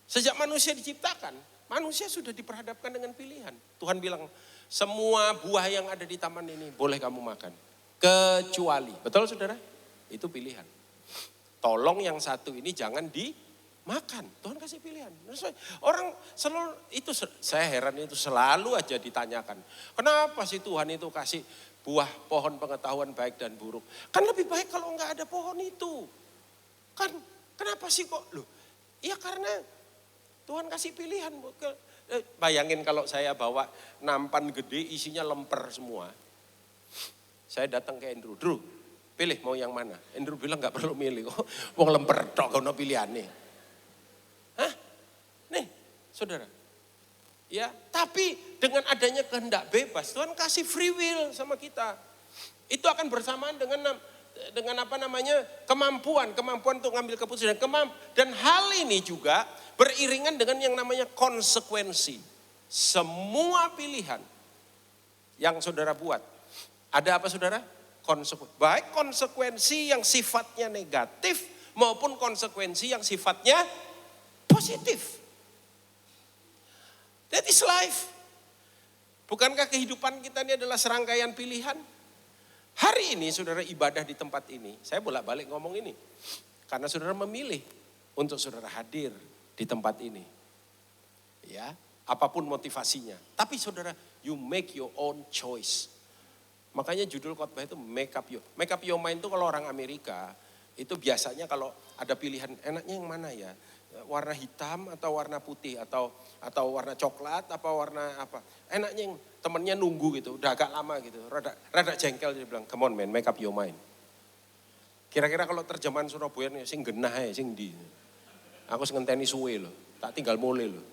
Sejak manusia diciptakan, manusia sudah diperhadapkan dengan pilihan. Tuhan bilang, semua buah yang ada di taman ini boleh kamu makan. Kecuali, betul saudara? Itu pilihan. Tolong yang satu ini jangan dimakan. Tuhan kasih pilihan. Orang selalu, itu saya heran itu selalu aja ditanyakan. Kenapa sih Tuhan itu kasih buah pohon pengetahuan baik dan buruk? Kan lebih baik kalau enggak ada pohon itu. Kan kenapa sih kok? Loh, ya karena Tuhan kasih pilihan. Bayangin kalau saya bawa nampan gede isinya lemper semua. Saya datang ke Andrew, Drew pilih mau yang mana? Andrew bilang gak perlu milih kok. Mau lemper tok kono pilihan nih. Hah? Nih saudara. Ya, tapi dengan adanya kehendak bebas, Tuhan kasih free will sama kita. Itu akan bersamaan dengan kemampuan untuk ngambil keputusan. Dan hal ini juga beriringan dengan yang namanya konsekuensi. Semua pilihan yang saudara buat. Ada apa saudara? Baik konsekuensi yang sifatnya negatif maupun konsekuensi yang sifatnya positif. That is life. Bukankah kehidupan kita ini adalah serangkaian pilihan? Hari ini saudara ibadah di tempat ini, saya bolak-balik ngomong ini. Karena saudara memilih untuk saudara hadir di tempat ini. Ya, apapun motivasinya. Tapi saudara, you make your own choice. Makanya judul khotbah itu make up your mind itu kalau orang Amerika, itu biasanya kalau ada pilihan enaknya yang mana ya? Warna hitam atau warna putih atau warna coklat apa warna apa. Enaknya yang temennya nunggu gitu, udah agak lama gitu. Rada jengkel dia bilang, come on man, make up your mind. Kira-kira kalau terjemahan Surabaya sing genah ya, sing di. Aku ngenteni suwe loh, tak tinggal mulai loh.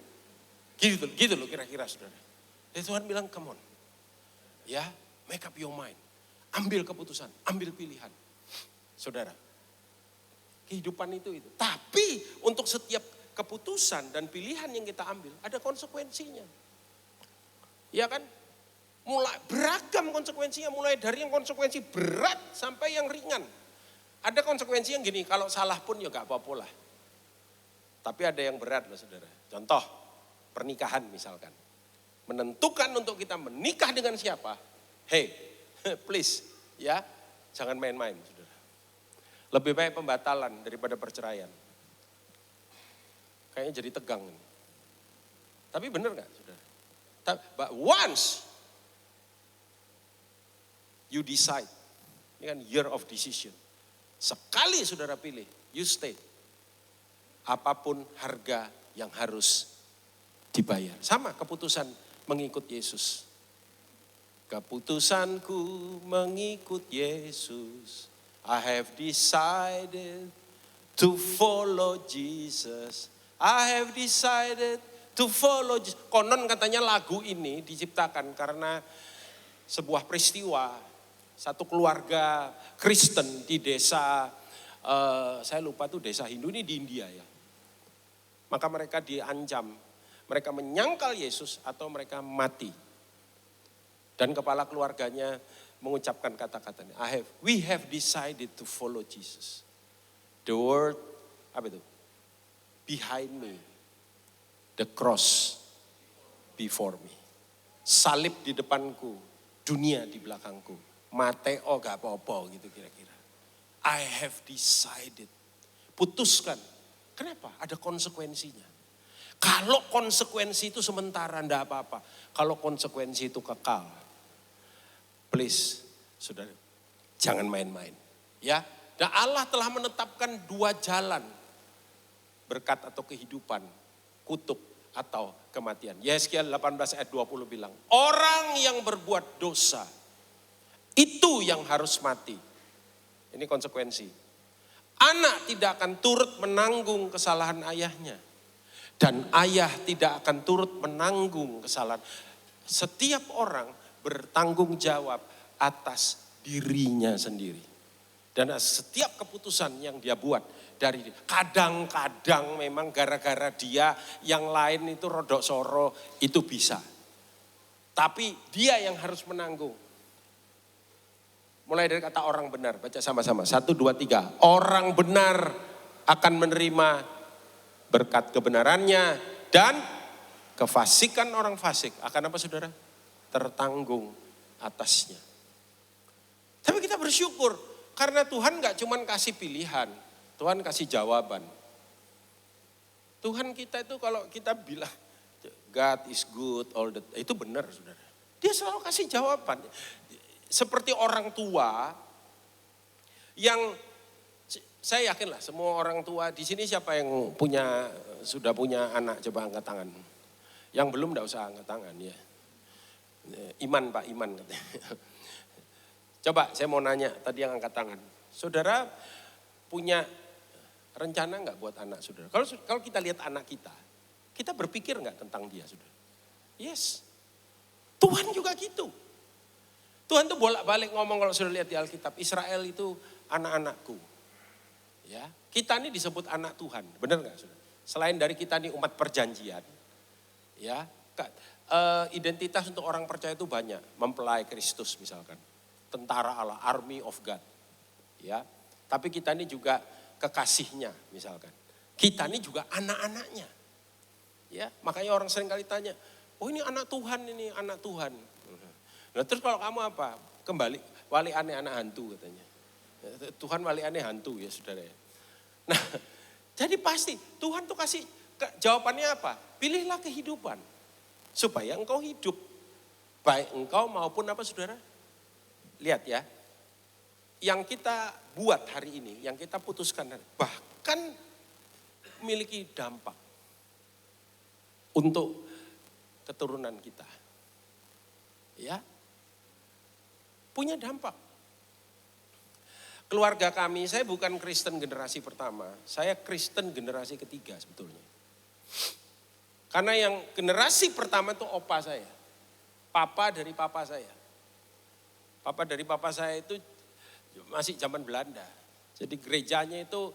Gitu loh kira-kira saudara. Jadi Tuhan bilang come on. Ya, make up your mind. Ambil keputusan, ambil pilihan. Saudara, kehidupan itu. Tapi untuk setiap keputusan dan pilihan yang kita ambil ada konsekuensinya. Ya kan? Mulai beragam konsekuensinya, mulai dari yang konsekuensi berat sampai yang ringan. Ada konsekuensi yang gini, kalau salah pun ya gak apa-apa lah. Tapi ada yang berat loh saudara. Contoh, pernikahan misalkan. Menentukan untuk kita menikah dengan siapa. Hey, please ya, jangan main-main saudara. Lebih baik pembatalan daripada perceraian. Kayaknya jadi tegang. Tapi benar gak saudara? But once you decide, ini kan year of decision. Sekali saudara pilih, you stay. Apapun harga yang harus dibayar. Sama keputusan mengikut Yesus. Keputusanku mengikut Yesus. I have decided to follow Jesus. I have decided to follow Jesus. Konon katanya lagu ini diciptakan karena sebuah peristiwa. Satu keluarga Kristen di desa, saya lupa tuh desa Hindu ini di India ya. Maka mereka diancam, mereka menyangkal Yesus atau mereka mati. Dan kepala keluarganya mengucapkan kata-katanya, we have decided to follow Jesus. The word, apa itu? Behind me, the cross before me. Salib di depanku, dunia di belakangku. Mateo gak apa-apa gitu kira-kira. I have decided. Putuskan. Kenapa? Ada konsekuensinya. Kalau konsekuensi itu sementara enggak apa-apa. Kalau konsekuensi itu kekal. Please, saudara, jangan main-main. Ya, dan Allah telah menetapkan dua jalan. Berkat atau kehidupan, kutuk atau kematian. Yesaya 18 ayat 20 bilang, orang yang berbuat dosa, itu yang harus mati. Ini konsekuensi. Anak tidak akan turut menanggung kesalahan ayahnya. Dan ayah tidak akan turut menanggung kesalahan. Setiap orang bertanggung jawab atas dirinya sendiri. Dan setiap keputusan yang dia buat dari kadang-kadang memang gara-gara dia, yang lain itu rodok soro, itu bisa. Tapi dia yang harus menanggung. Mulai dari kata orang benar, baca sama-sama. 1, 2, 3. Orang benar akan menerima berkat kebenarannya dan kefasikan orang fasik akan apa saudara? Tertanggung atasnya. Tapi kita bersyukur karena Tuhan gak cuma kasih pilihan, Tuhan kasih jawaban. Tuhan kita itu kalau kita bilang God is good all the time, itu benar saudara. Dia selalu kasih jawaban. Seperti orang tua yang saya yakin lah semua orang tua di sini siapa yang sudah punya anak, coba angkat tangan. Yang belum enggak usah angkat tangan ya. Iman Pak, Iman katanya. Coba saya mau nanya tadi yang angkat tangan. Saudara punya rencana enggak buat anak saudara? Kalau kita lihat anak kita berpikir enggak tentang dia saudara? Yes. Tuhan juga gitu. Tuhan tuh bolak-balik ngomong kalau sudah lihat di Alkitab, Israel itu anak-anakku. Ya, kita ini disebut anak Tuhan, benar nggak saudara? Selain dari kita ini umat perjanjian, ya, identitas untuk orang percaya itu banyak. Mempelai Kristus misalkan, tentara Allah, army of God, ya. Tapi kita ini juga kekasihnya misalkan. Kita ini juga anak-anaknya, ya. Makanya orang sering kali tanya, oh ini anak Tuhan, ini anak Tuhan. Nah terus kalau kamu apa? Kembali, wali aneh anak hantu katanya. Tuhan wali aneh hantu ya saudara ya. Nah jadi pasti Tuhan tuh kasih jawabannya apa? Pilihlah kehidupan. Supaya engkau hidup. Baik engkau maupun apa saudara? Lihat ya. Yang kita buat hari ini, yang kita putuskan bahkan memiliki dampak. Untuk keturunan kita. Ya. Punya dampak. Keluarga kami, saya bukan Kristen generasi pertama, saya Kristen generasi ketiga sebetulnya. Karena yang generasi pertama itu opa saya, papa dari papa saya. Papa dari papa saya itu masih zaman Belanda. Jadi gerejanya itu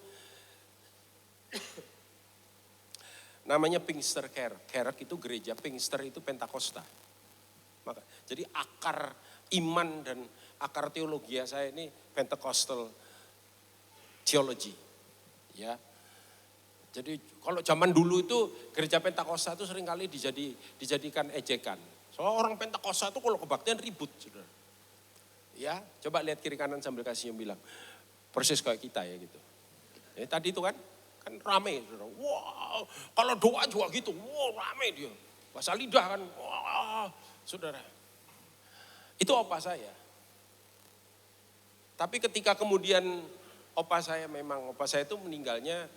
namanya Pinksterkerk. Kerk itu gereja, Pinkster itu Pentakosta. Jadi akar iman dan akar teologi saya ini Pentecostal theology. Ya. Jadi kalau zaman dulu itu gereja Pentakosta itu seringkali dijadikan ejekan. Soalnya orang Pentakosta itu kalau kebaktian ribut, saudara. Ya, coba lihat kiri kanan sambil kasih yang bilang, persis kayak kita ya gitu. Tadi itu kan rame, saudara. Wow, kalau doa juga gitu, wow rame dia. Bahasa lidah kan, wah saudara. Itu opa saya. Tapi ketika kemudian opa saya itu meninggalnya,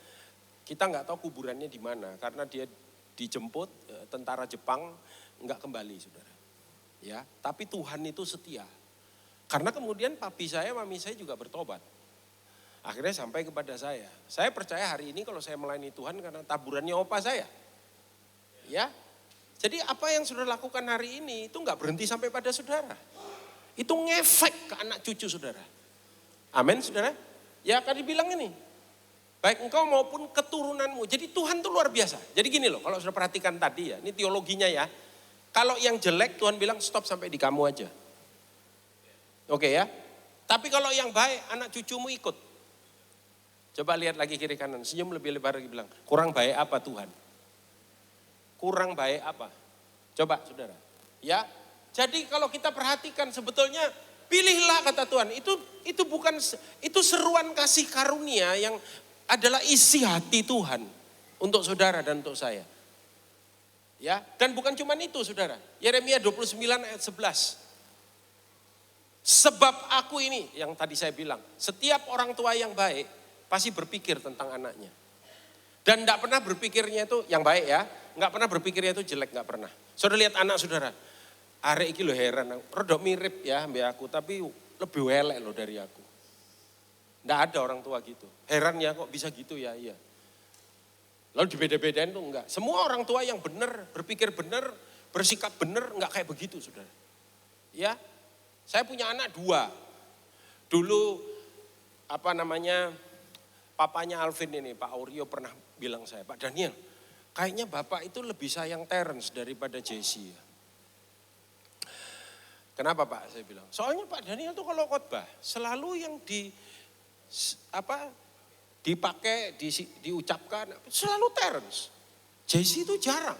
kita nggak tahu kuburannya di mana karena dia dijemput tentara Jepang nggak kembali, saudara. Ya, tapi Tuhan itu setia. Karena kemudian papi saya, mami saya juga bertobat. Akhirnya sampai kepada saya. Saya percaya hari ini kalau saya melayani Tuhan karena taburannya opa saya. Ya, jadi apa yang saudara lakukan hari ini itu nggak berhenti sampai pada saudara. Itu ngefek ke anak cucu saudara. Amin, saudara. Ya, kan dibilang ini. Baik engkau maupun keturunanmu. Jadi Tuhan tuh luar biasa. Jadi gini loh, kalau sudah perhatikan tadi ya, ini teologinya ya. Kalau yang jelek Tuhan bilang stop sampai di kamu aja. Oke ya. Tapi kalau yang baik anak cucumu ikut. Coba lihat lagi kiri kanan, senyum lebih lebar lagi bilang, kurang baik apa Tuhan? Kurang baik apa? Coba saudara. Ya. Jadi kalau kita perhatikan sebetulnya pilihlah kata Tuhan. Itu bukan, itu seruan kasih karunia yang adalah isi hati Tuhan untuk saudara dan untuk saya. Ya, dan bukan cuma itu saudara. Yeremia 29 ayat 11. Sebab aku ini yang tadi saya bilang, setiap orang tua yang baik pasti berpikir tentang anaknya. Dan enggak pernah berpikirnya itu yang baik ya, enggak pernah berpikirnya itu jelek, enggak pernah. Saudara lihat anak saudara, arek iki lho heran, rodok mirip ya mbak aku tapi lebih welek loh dari aku. Enggak ada orang tua gitu. Heran ya kok bisa gitu ya, iya. Lalu dibeda-bedain tuh enggak. Semua orang tua yang benar, berpikir benar, bersikap benar, enggak kayak begitu saudara. Ya, saya punya anak 2. Dulu papanya Alvin ini, Pak Aurio pernah bilang saya, Pak Daniel, kayaknya Bapak itu lebih sayang Terence daripada Jesse. Kenapa Pak? Saya bilang, soalnya Pak Daniel tuh kalau khotbah selalu yang dipakai, diucapkan, selalu Terence. Jesse itu jarang.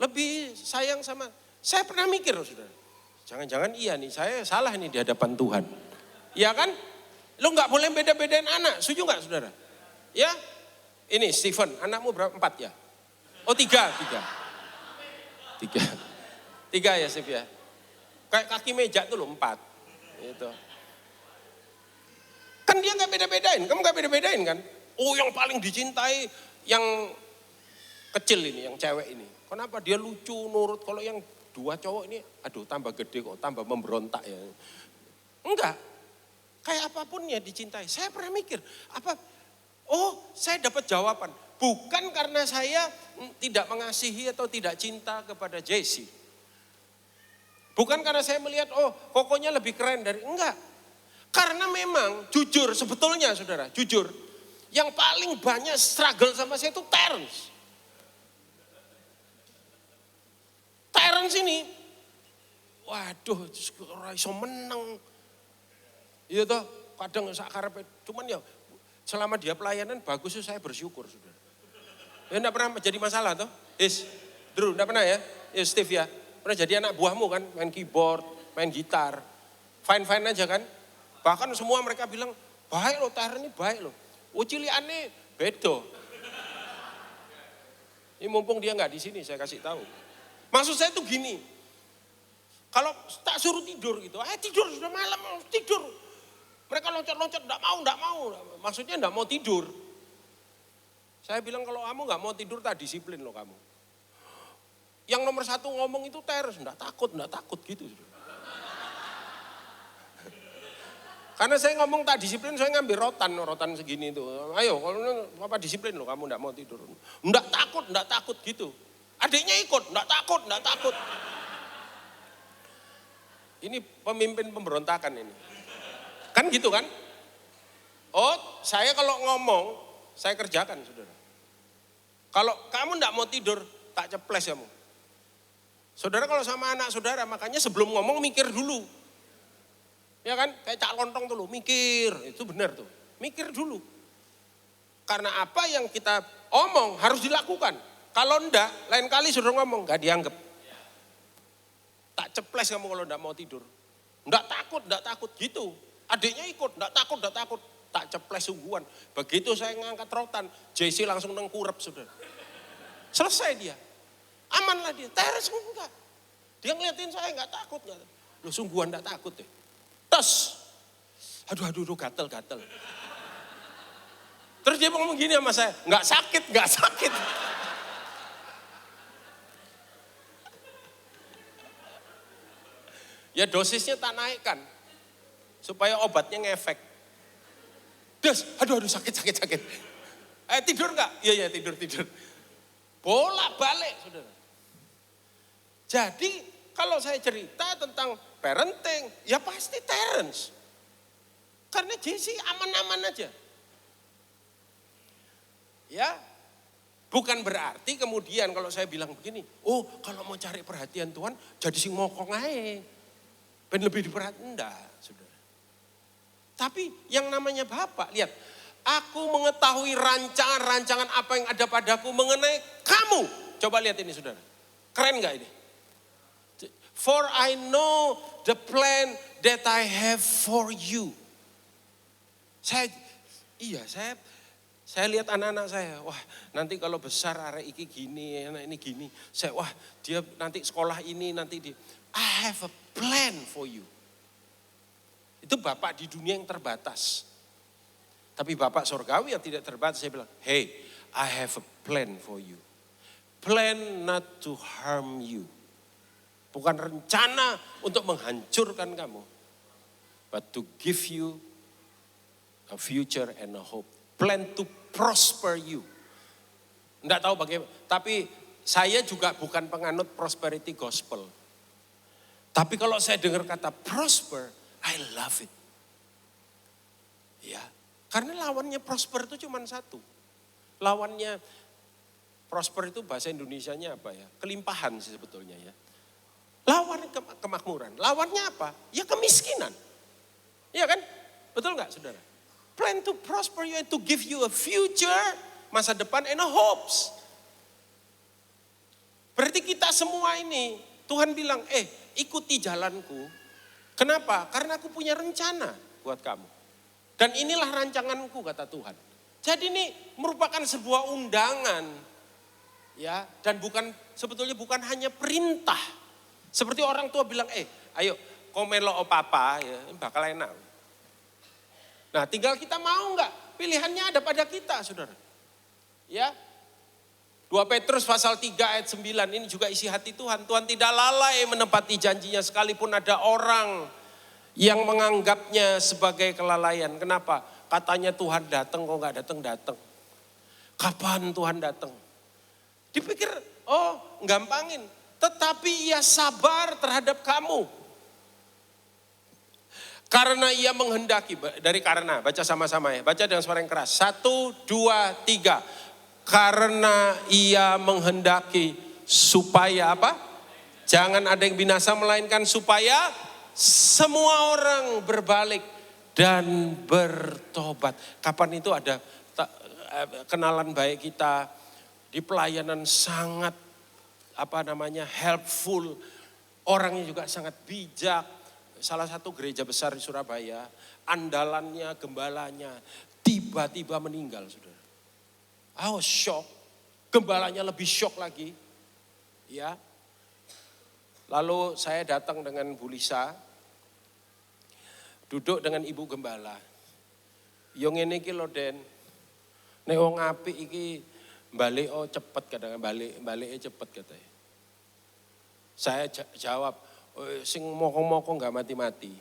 Lebih sayang sama, saya pernah mikir saudara, jangan-jangan iya nih, saya salah nih di hadapan Tuhan. Iya kan? Lo gak boleh beda-bedain anak, setuju gak saudara? Ya, ini Stephen, anakmu berapa? 4 ya? Oh 3 ya Steve ya. Kayak kaki meja tuh lo 4. Gitu. Kan dia gak beda-bedain, kamu gak beda-bedain kan? Oh yang paling dicintai yang kecil ini, yang cewek ini. Kenapa dia lucu, nurut, kalau yang 2 cowok ini, aduh tambah gede kok, tambah memberontak ya. Enggak, kayak apapun ya dicintai. Saya pernah mikir, saya dapat jawaban. Bukan karena saya tidak mengasihi atau tidak cinta kepada Jesse. Bukan karena saya melihat, kokonya lebih keren dari, enggak. Karena memang jujur sebetulnya saudara, jujur. Yang paling banyak struggle sama saya itu Terence. Terence ini, waduh, ora iso menang. Iya toh, kadang sakarepe, cuman ya selama dia pelayanan bagus saya bersyukur saudara. Ya enggak pernah jadi masalah toh. Drew enggak pernah ya? Steve ya. Pernah jadi anak buahmu kan, main keyboard, main gitar. Fine-fine aja kan. Bahkan semua mereka bilang, baik loh Terence ini baik loh. Ciliane bedo. Ini mumpung dia enggak di sini saya kasih tahu. Maksud saya tuh gini. Kalau tak suruh tidur gitu, tidur sudah malam, tidur. Mereka loncat-loncat, enggak mau. Maksudnya enggak mau tidur. Saya bilang kalau kamu enggak mau tidur tak disiplin loh kamu. Yang nomor 1 ngomong itu Terence, enggak takut gitu. Karena saya ngomong tak disiplin, saya ngambil rotan segini itu. Ayo, kalau apa disiplin loh kamu enggak mau tidur. Enggak takut gitu. Adiknya ikut, enggak takut. Ini pemimpin pemberontakan ini. Kan gitu kan? Saya kalau ngomong, saya kerjakan saudara. Kalau kamu enggak mau tidur, tak ceples kamu. Saudara kalau sama anak saudara, makanya sebelum ngomong mikir dulu. Ya kan, kayak cak lontong tuh loh, mikir, itu benar tuh. Mikir dulu. Karena apa yang kita omong harus dilakukan. Kalau enggak, lain kali suruh ngomong, enggak dianggap. Tak ceples kamu kalau enggak mau tidur. Enggak takut gitu. Adiknya ikut, enggak takut. Tak ceples sungguhan. Begitu saya ngangkat rotan, JC langsung nengkurep, saudara. Selesai dia. Aman lah dia, Terence enggak. Dia ngeliatin saya enggak takut. Loh sungguhan enggak takut deh. Tos. Aduh, gatel. Terus dia ngomong gini sama saya, enggak sakit. Ya dosisnya tak naikkan. Supaya obatnya ngefek. Aduh sakit. Tidur enggak? Iya tidur. Bolak-balik saudara. Jadi kalau saya cerita tentang parenting, ya pasti Terence. Karena Jesse aman-aman aja. Ya, bukan berarti kemudian kalau saya bilang begini, oh kalau mau cari perhatian Tuhan, jadi sing mokong aja. Ben lebih diperhatikan, enggak saudara. Tapi yang namanya Bapak, lihat, aku mengetahui rancangan-rancangan apa yang ada padaku mengenai kamu. Coba lihat ini saudara, keren gak ini? For I know the plan that I have for you. Saya lihat anak-anak saya, wah nanti kalau besar arek iki gini, anak ini gini. Wah dia nanti sekolah ini, nanti di. I have a plan for you. Itu Bapak di dunia yang terbatas. Tapi Bapak surgawi yang tidak terbatas, saya bilang, hey, I have a plan for you. Plan not to harm you. Bukan rencana untuk menghancurkan kamu. But to give you a future and a hope. Plan to prosper you. Enggak tahu bagaimana, tapi saya juga bukan penganut prosperity gospel. Tapi kalau saya dengar kata prosper, I love it. Ya, karena lawannya prosper itu cuma satu. Lawannya prosper itu bahasa Indonesianya apa ya? Kelimpahan sih sebetulnya ya. Lawan kemakmuran. Lawannya apa? Ya kemiskinan. Iya kan? Betul nggak saudara? Plan to prosper you and to give you a future, masa depan and a hopes. Berarti kita semua ini, Tuhan bilang, ikuti jalanku. Kenapa? Karena aku punya rencana buat kamu. Dan inilah rancanganku kata Tuhan. Jadi ini merupakan sebuah undangan. Ya, dan sebetulnya bukan hanya perintah. Seperti orang tua bilang, ayo komelo o papa, ya, bakal enak. Nah tinggal kita mau enggak, pilihannya ada pada kita saudara. Ya, 2 Petrus pasal 3 ayat 9 ini juga isi hati Tuhan. Tuhan tidak lalai menepati janjinya sekalipun ada orang yang menganggapnya sebagai kelalaian. Kenapa? Katanya Tuhan datang kok enggak datang. Kapan Tuhan datang? Dipikir, gampangin. Tetapi ia sabar terhadap kamu. Karena ia menghendaki, baca sama-sama ya. Baca dengan suara yang keras. 1, 2, 3. Karena ia menghendaki supaya apa? Jangan ada yang binasa melainkan supaya semua orang berbalik dan bertobat. Kapan itu ada kenalan baik kita di pelayanan sangat helpful. Orangnya juga sangat bijak. Salah satu gereja besar di Surabaya, andalannya, gembalanya tiba-tiba meninggal, saudara. I was shock. Gembalanya lebih shock lagi. Ya. Lalu saya datang dengan Bu Lisa, duduk dengan Ibu Gembala. Yo ngene iki lho Den. Nek wong apik iki balik cepet kadang balik cepet katanya. Saya jawab, sing mokong-mokong gak mati-mati.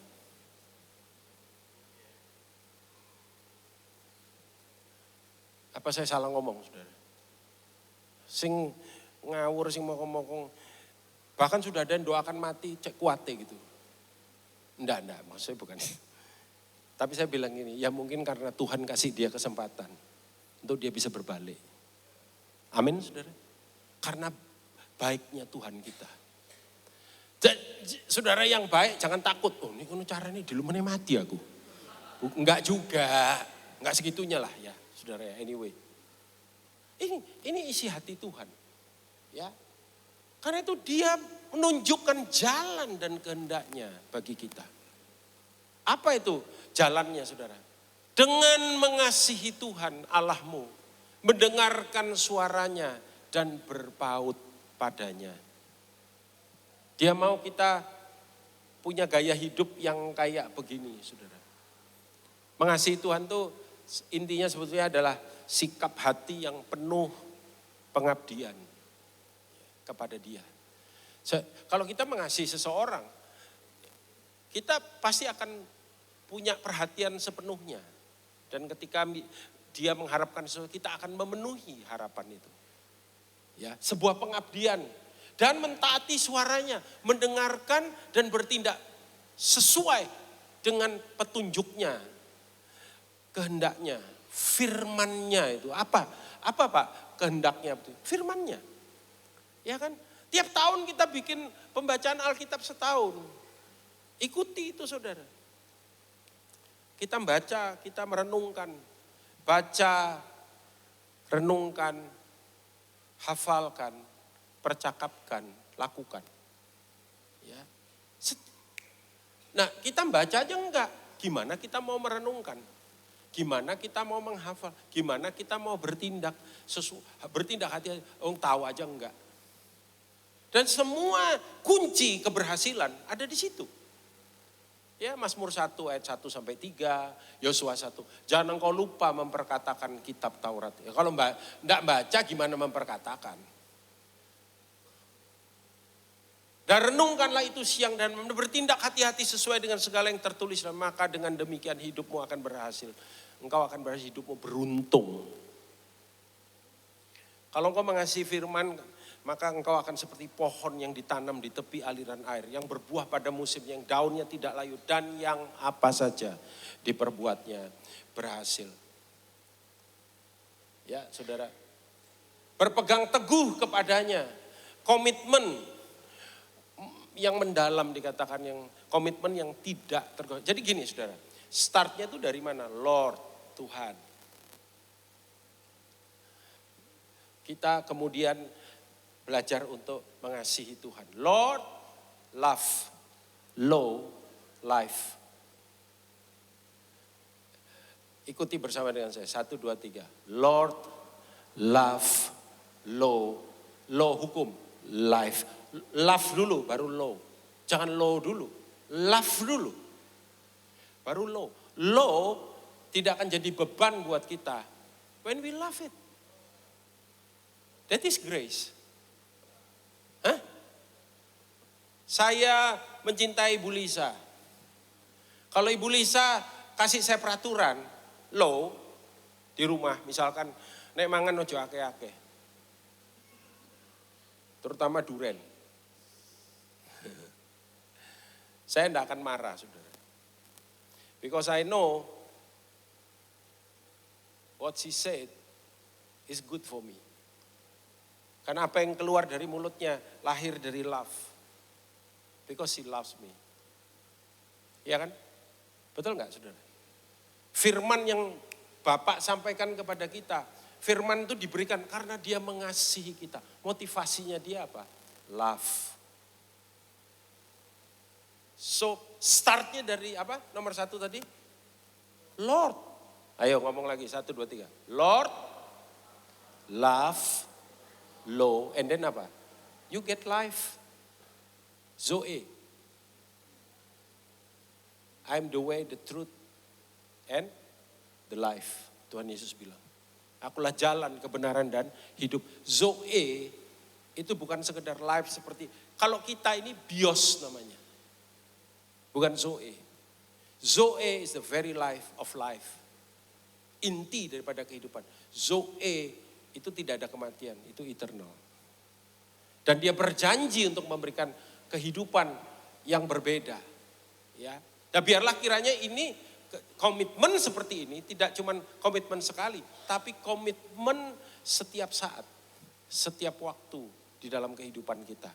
Apa saya salah ngomong saudara? Sing ngawur, sing mokong-mokong. Bahkan sudah ada yang doakan mati, cek kuate gitu. Enggak, maksudnya bukan. Tapi saya bilang gini, ya mungkin karena Tuhan kasih dia kesempatan. Untuk dia bisa berbalik. Amin saudara. Karena baiknya Tuhan kita. Saudara yang baik jangan takut. Ini kono caranya di lumene mati aku. Enggak juga. Enggak segitunya lah ya saudara ya. Anyway. Ini isi hati Tuhan. Ya. Karena itu dia menunjukkan jalan dan kehendaknya bagi kita. Apa itu jalannya, saudara? Dengan mengasihi Tuhan Allahmu, mendengarkan suaranya dan berpaut padanya. Dia mau kita punya gaya hidup yang kayak begini, saudara. Mengasihi Tuhan tuh intinya sebetulnya adalah sikap hati yang penuh pengabdian kepada Dia. Kalau kita mengasihi seseorang, kita pasti akan punya perhatian sepenuhnya. Dan ketika dia mengharapkan sesuatu, kita akan memenuhi harapan itu. Ya, sebuah pengabdian dan mentaati suaranya, mendengarkan dan bertindak sesuai dengan petunjuknya, kehendaknya, firman-Nya itu apa? Apa Pak kehendaknya? Firman-Nya. Ya kan? Tiap tahun kita bikin pembacaan Alkitab setahun. Ikuti itu, saudara. Kita membaca, kita merenungkan. Baca, renungkan, hafalkan, percakapkan, lakukan. Ya. Nah, kita baca aja enggak. Gimana kita mau merenungkan? Gimana kita mau menghafal? Gimana kita mau bertindak? Bertindak hati-hati, tahu aja enggak. Dan semua kunci keberhasilan ada di situ. Ya, Mazmur 1 ayat 1 sampai 3, Yosua 1. Jangan engkau lupa memperkatakan kitab Taurat. Ya, kalau enggak baca gimana memperkatakan? Dan renungkanlah itu siang dan bertindak hati-hati sesuai dengan segala yang tertulis. Dan maka dengan demikian hidupmu akan berhasil. Engkau akan berhasil, hidupmu beruntung. Kalau engkau mengasihi firman, maka engkau akan seperti pohon yang ditanam di tepi aliran air. Yang berbuah pada musim, yang daunnya tidak layu. Dan yang apa saja diperbuatnya berhasil. Ya, saudara. Berpegang teguh kepadanya. Komitmen yang mendalam dikatakan, yang komitmen yang tidak tergoyah. Jadi gini, saudara. Startnya itu dari mana? Lord, Tuhan. Kita kemudian belajar untuk mengasihi Tuhan. Lord, love, low, life. Ikuti bersama dengan saya. 1, 2, 3. Lord, love, low, hukum, life. Love dulu, baru low. Jangan low dulu. Love dulu. Baru low. Low tidak akan jadi beban buat kita. When we love it. That is grace. Hah? Saya mencintai Ibu Lisa. Kalau Ibu Lisa kasih saya peraturan, low, di rumah misalkan, nek mangan ojo ake-ake. Terutama duren. Saya tidak akan marah, saudara. Because I know what she said is good for me. Karena apa yang keluar dari mulutnya lahir dari love. Because she loves me. Iya kan? Betul nggak, saudara? Firman yang Bapak sampaikan kepada kita, firman itu diberikan karena dia mengasihi kita. Motivasinya dia apa? Love. So startnya dari apa? Nomor 1 tadi? Lord. Ayo ngomong lagi, 1, 2, 3. Lord, love, low, and then apa? You get life. Zoe. I'm the way, the truth, and the life. Tuhan Yesus bilang. Akulah jalan, kebenaran, dan hidup. Zoe itu bukan sekedar life seperti, kalau kita ini bios namanya. Bukan Zoe. Zoe is the very life of life. Inti daripada kehidupan. Zoe itu tidak ada kematian, itu eternal. Dan dia berjanji untuk memberikan kehidupan yang berbeda. Ya. Dan biarlah kiranya ini komitmen seperti ini tidak cuma komitmen sekali, tapi komitmen setiap saat, setiap waktu di dalam kehidupan kita.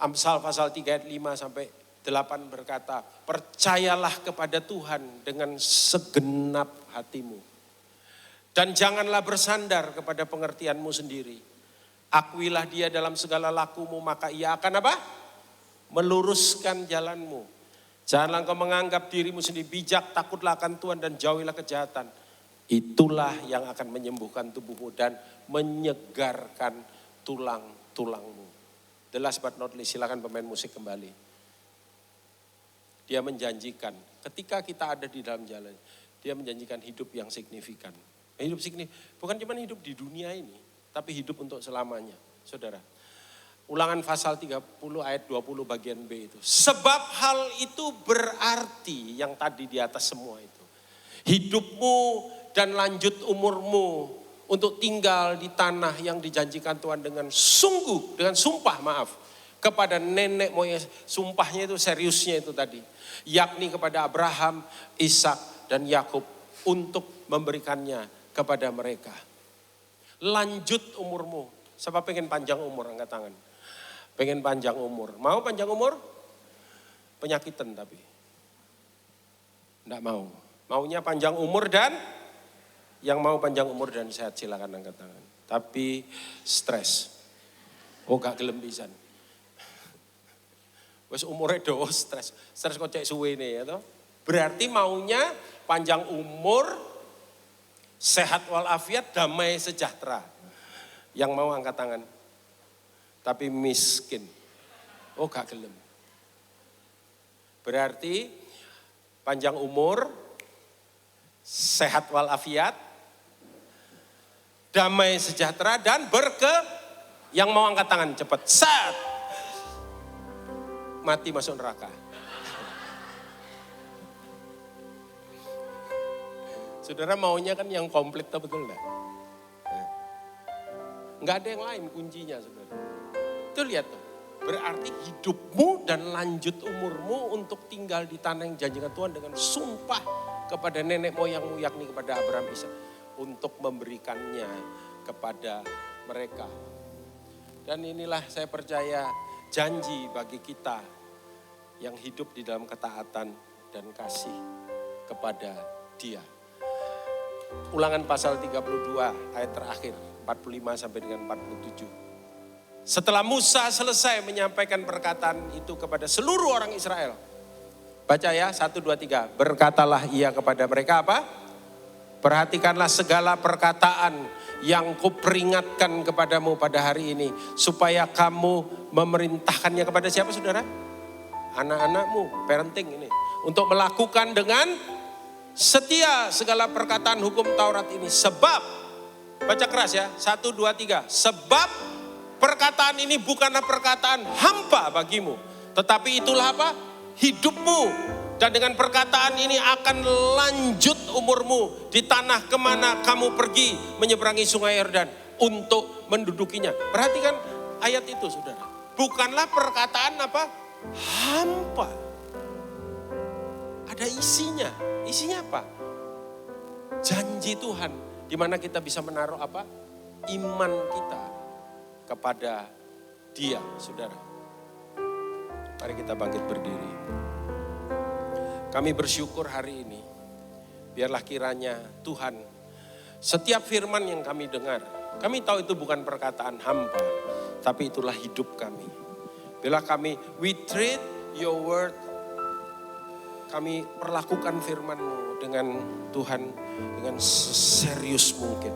Amsal pasal 3 ayat 5 sampai 8 berkata, percayalah kepada Tuhan dengan segenap hatimu. Dan janganlah bersandar kepada pengertianmu sendiri. Akuilah dia dalam segala lakumu, maka ia akan apa? Meluruskan jalanmu. Janganlah engkau menganggap dirimu sendiri bijak, takutlah akan Tuhan dan jauhilah kejahatan. Itulah yang akan menyembuhkan tubuhmu dan menyegarkan tulang-tulangmu. The last but not least, silakan pemain musik kembali. Dia menjanjikan, ketika kita ada di dalam jalan, dia menjanjikan hidup yang signifikan. Hidup signifikan, bukan cuma hidup di dunia ini, tapi hidup untuk selamanya, saudara. Ulangan pasal 30 ayat 20 bagian B itu. Sebab hal itu berarti yang tadi di atas semua itu. Hidupmu dan lanjut umurmu untuk tinggal di tanah yang dijanjikan Tuhan dengan sungguh, dengan sumpah maaf. Kepada nenek moyang, sumpahnya itu seriusnya itu tadi. Yakni kepada Abraham, Ishak dan Yakub untuk memberikannya kepada mereka. Lanjut umurmu. Siapa pengen panjang umur? Angkat tangan. Pengen panjang umur. Mau panjang umur? Penyakitan tapi. Enggak mau. Maunya panjang umur dan yang mau panjang umur dan sehat silakan angkat tangan. Tapi stres. Oh gak gelem pisan. Wes umure dawa stres. Stres kok cek suwe nih ya toh. Berarti maunya panjang umur, sehat walafiat, damai sejahtera. Yang mau angkat tangan. Tapi miskin. Oh gak gelem. Berarti panjang umur, sehat walafiat, damai sejahtera dan yang mau angkat tangan cepat. Saat mati masuk neraka. Saudara maunya kan yang komplit, betul enggak? Enggak ada yang lain kuncinya saudara. Itu lihat tuh. Berarti hidupmu dan lanjut umurmu untuk tinggal di tanah yang dijanjikan Tuhan dengan sumpah kepada nenek moyangmu, yakni kepada Abraham, Ishak, untuk memberikannya kepada mereka. Dan inilah saya percaya janji bagi kita yang hidup di dalam ketaatan dan kasih kepada Dia. Ulangan pasal 32 ayat terakhir 45 sampai dengan 47. Setelah Musa selesai menyampaikan perkataan itu kepada seluruh orang Israel. Baca ya 1, 2, 3. Berkatalah ia kepada mereka apa? Perhatikanlah segala perkataan yang kuperingatkan kepadamu pada hari ini. Supaya kamu memerintahkannya kepada siapa saudara? Anak-anakmu, parenting ini. Untuk melakukan dengan setia segala perkataan hukum Taurat ini. Sebab, baca keras ya, 1, 2, 3. Sebab perkataan ini bukanlah perkataan hampa bagimu. Tetapi itulah apa? Hidupmu. Dan dengan perkataan ini akan lanjut umurmu di tanah kemana kamu pergi menyeberangi sungai Yordan untuk mendudukinya. Perhatikan ayat itu saudara. Bukanlah perkataan apa? Hampa. Ada isinya. Isinya apa? Janji Tuhan. Di mana kita bisa menaruh apa? Iman kita kepada Dia, saudara. Mari kita bangkit berdiri. Kami bersyukur hari ini. Biarlah kiranya Tuhan, setiap firman yang kami dengar, kami tahu itu bukan perkataan hampa, tapi itulah hidup kami. Bila kami, we treat your word, kami perlakukan firman-Mu dengan Tuhan, dengan serius mungkin.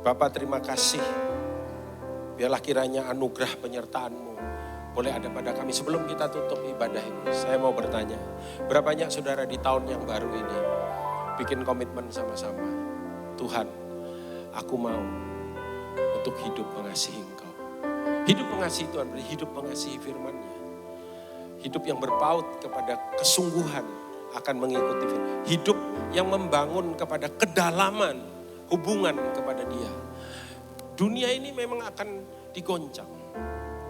Bapak terima kasih. Biarlah kiranya anugerah penyertaan-Mu boleh ada pada kami. Sebelum kita tutup ibadah ini, saya mau bertanya. Berapa banyak saudara di tahun yang baru ini bikin komitmen sama-sama. Tuhan, aku mau untuk hidup mengasihi Engkau. Hidup mengasihi Tuhan, hidup mengasihi firman-Nya. Hidup yang berpaut kepada kesungguhan akan mengikuti firman. Hidup yang membangun kepada kedalaman hubungan kepada Dia. Dunia ini memang akan digoncang.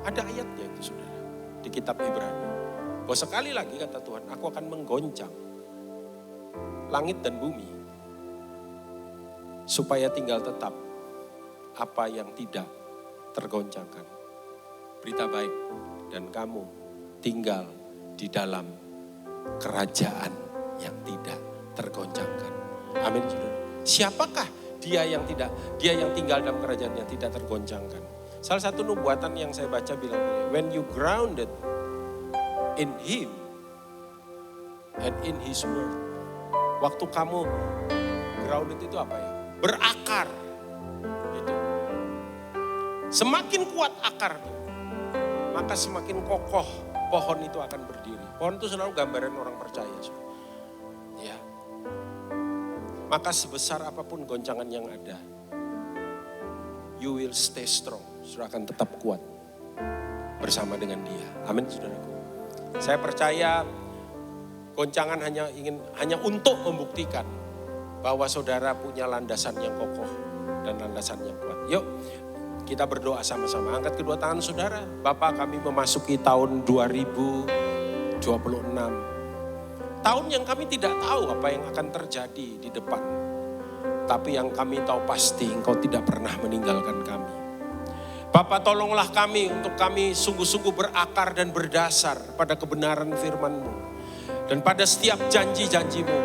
Ada ayatnya itu saudara di kitab Ibrani. Bahwa sekali lagi kata Tuhan, aku akan menggoncang langit dan bumi. Supaya tinggal tetap apa yang tidak tergoncangkan. Berita baik dan kamu tinggal di dalam kerajaan yang tidak tergoncangkan. Amin saudara. Siapakah Dia yang tinggal dalam kerajaannya tidak tergoncangkan. Salah satu nubuatan yang saya baca bilang begini, when you grounded in Him and in His word. Waktu kamu grounded itu apa ya? Berakar. Gitu. Semakin kuat akar, maka semakin kokoh pohon itu akan berdiri. Pohon itu selalu gambaran orang percaya. Ya. Maka sebesar apapun goncangan yang ada, you will stay strong. Saudara akan tetap kuat bersama dengan Dia. Amin, saudaraku. Saya percaya goncangan hanya untuk membuktikan bahwa saudara punya landasan yang kokoh dan landasan yang kuat. Yuk, kita berdoa sama-sama. Angkat kedua tangan saudara. Bapa, kami memasuki tahun 2026. Tahun yang kami tidak tahu apa yang akan terjadi di depan. Tapi yang kami tahu pasti Engkau tidak pernah meninggalkan kami. Bapa, tolonglah kami untuk kami sungguh-sungguh berakar dan berdasar pada kebenaran firman-Mu. Dan pada setiap janji-janji-Mu.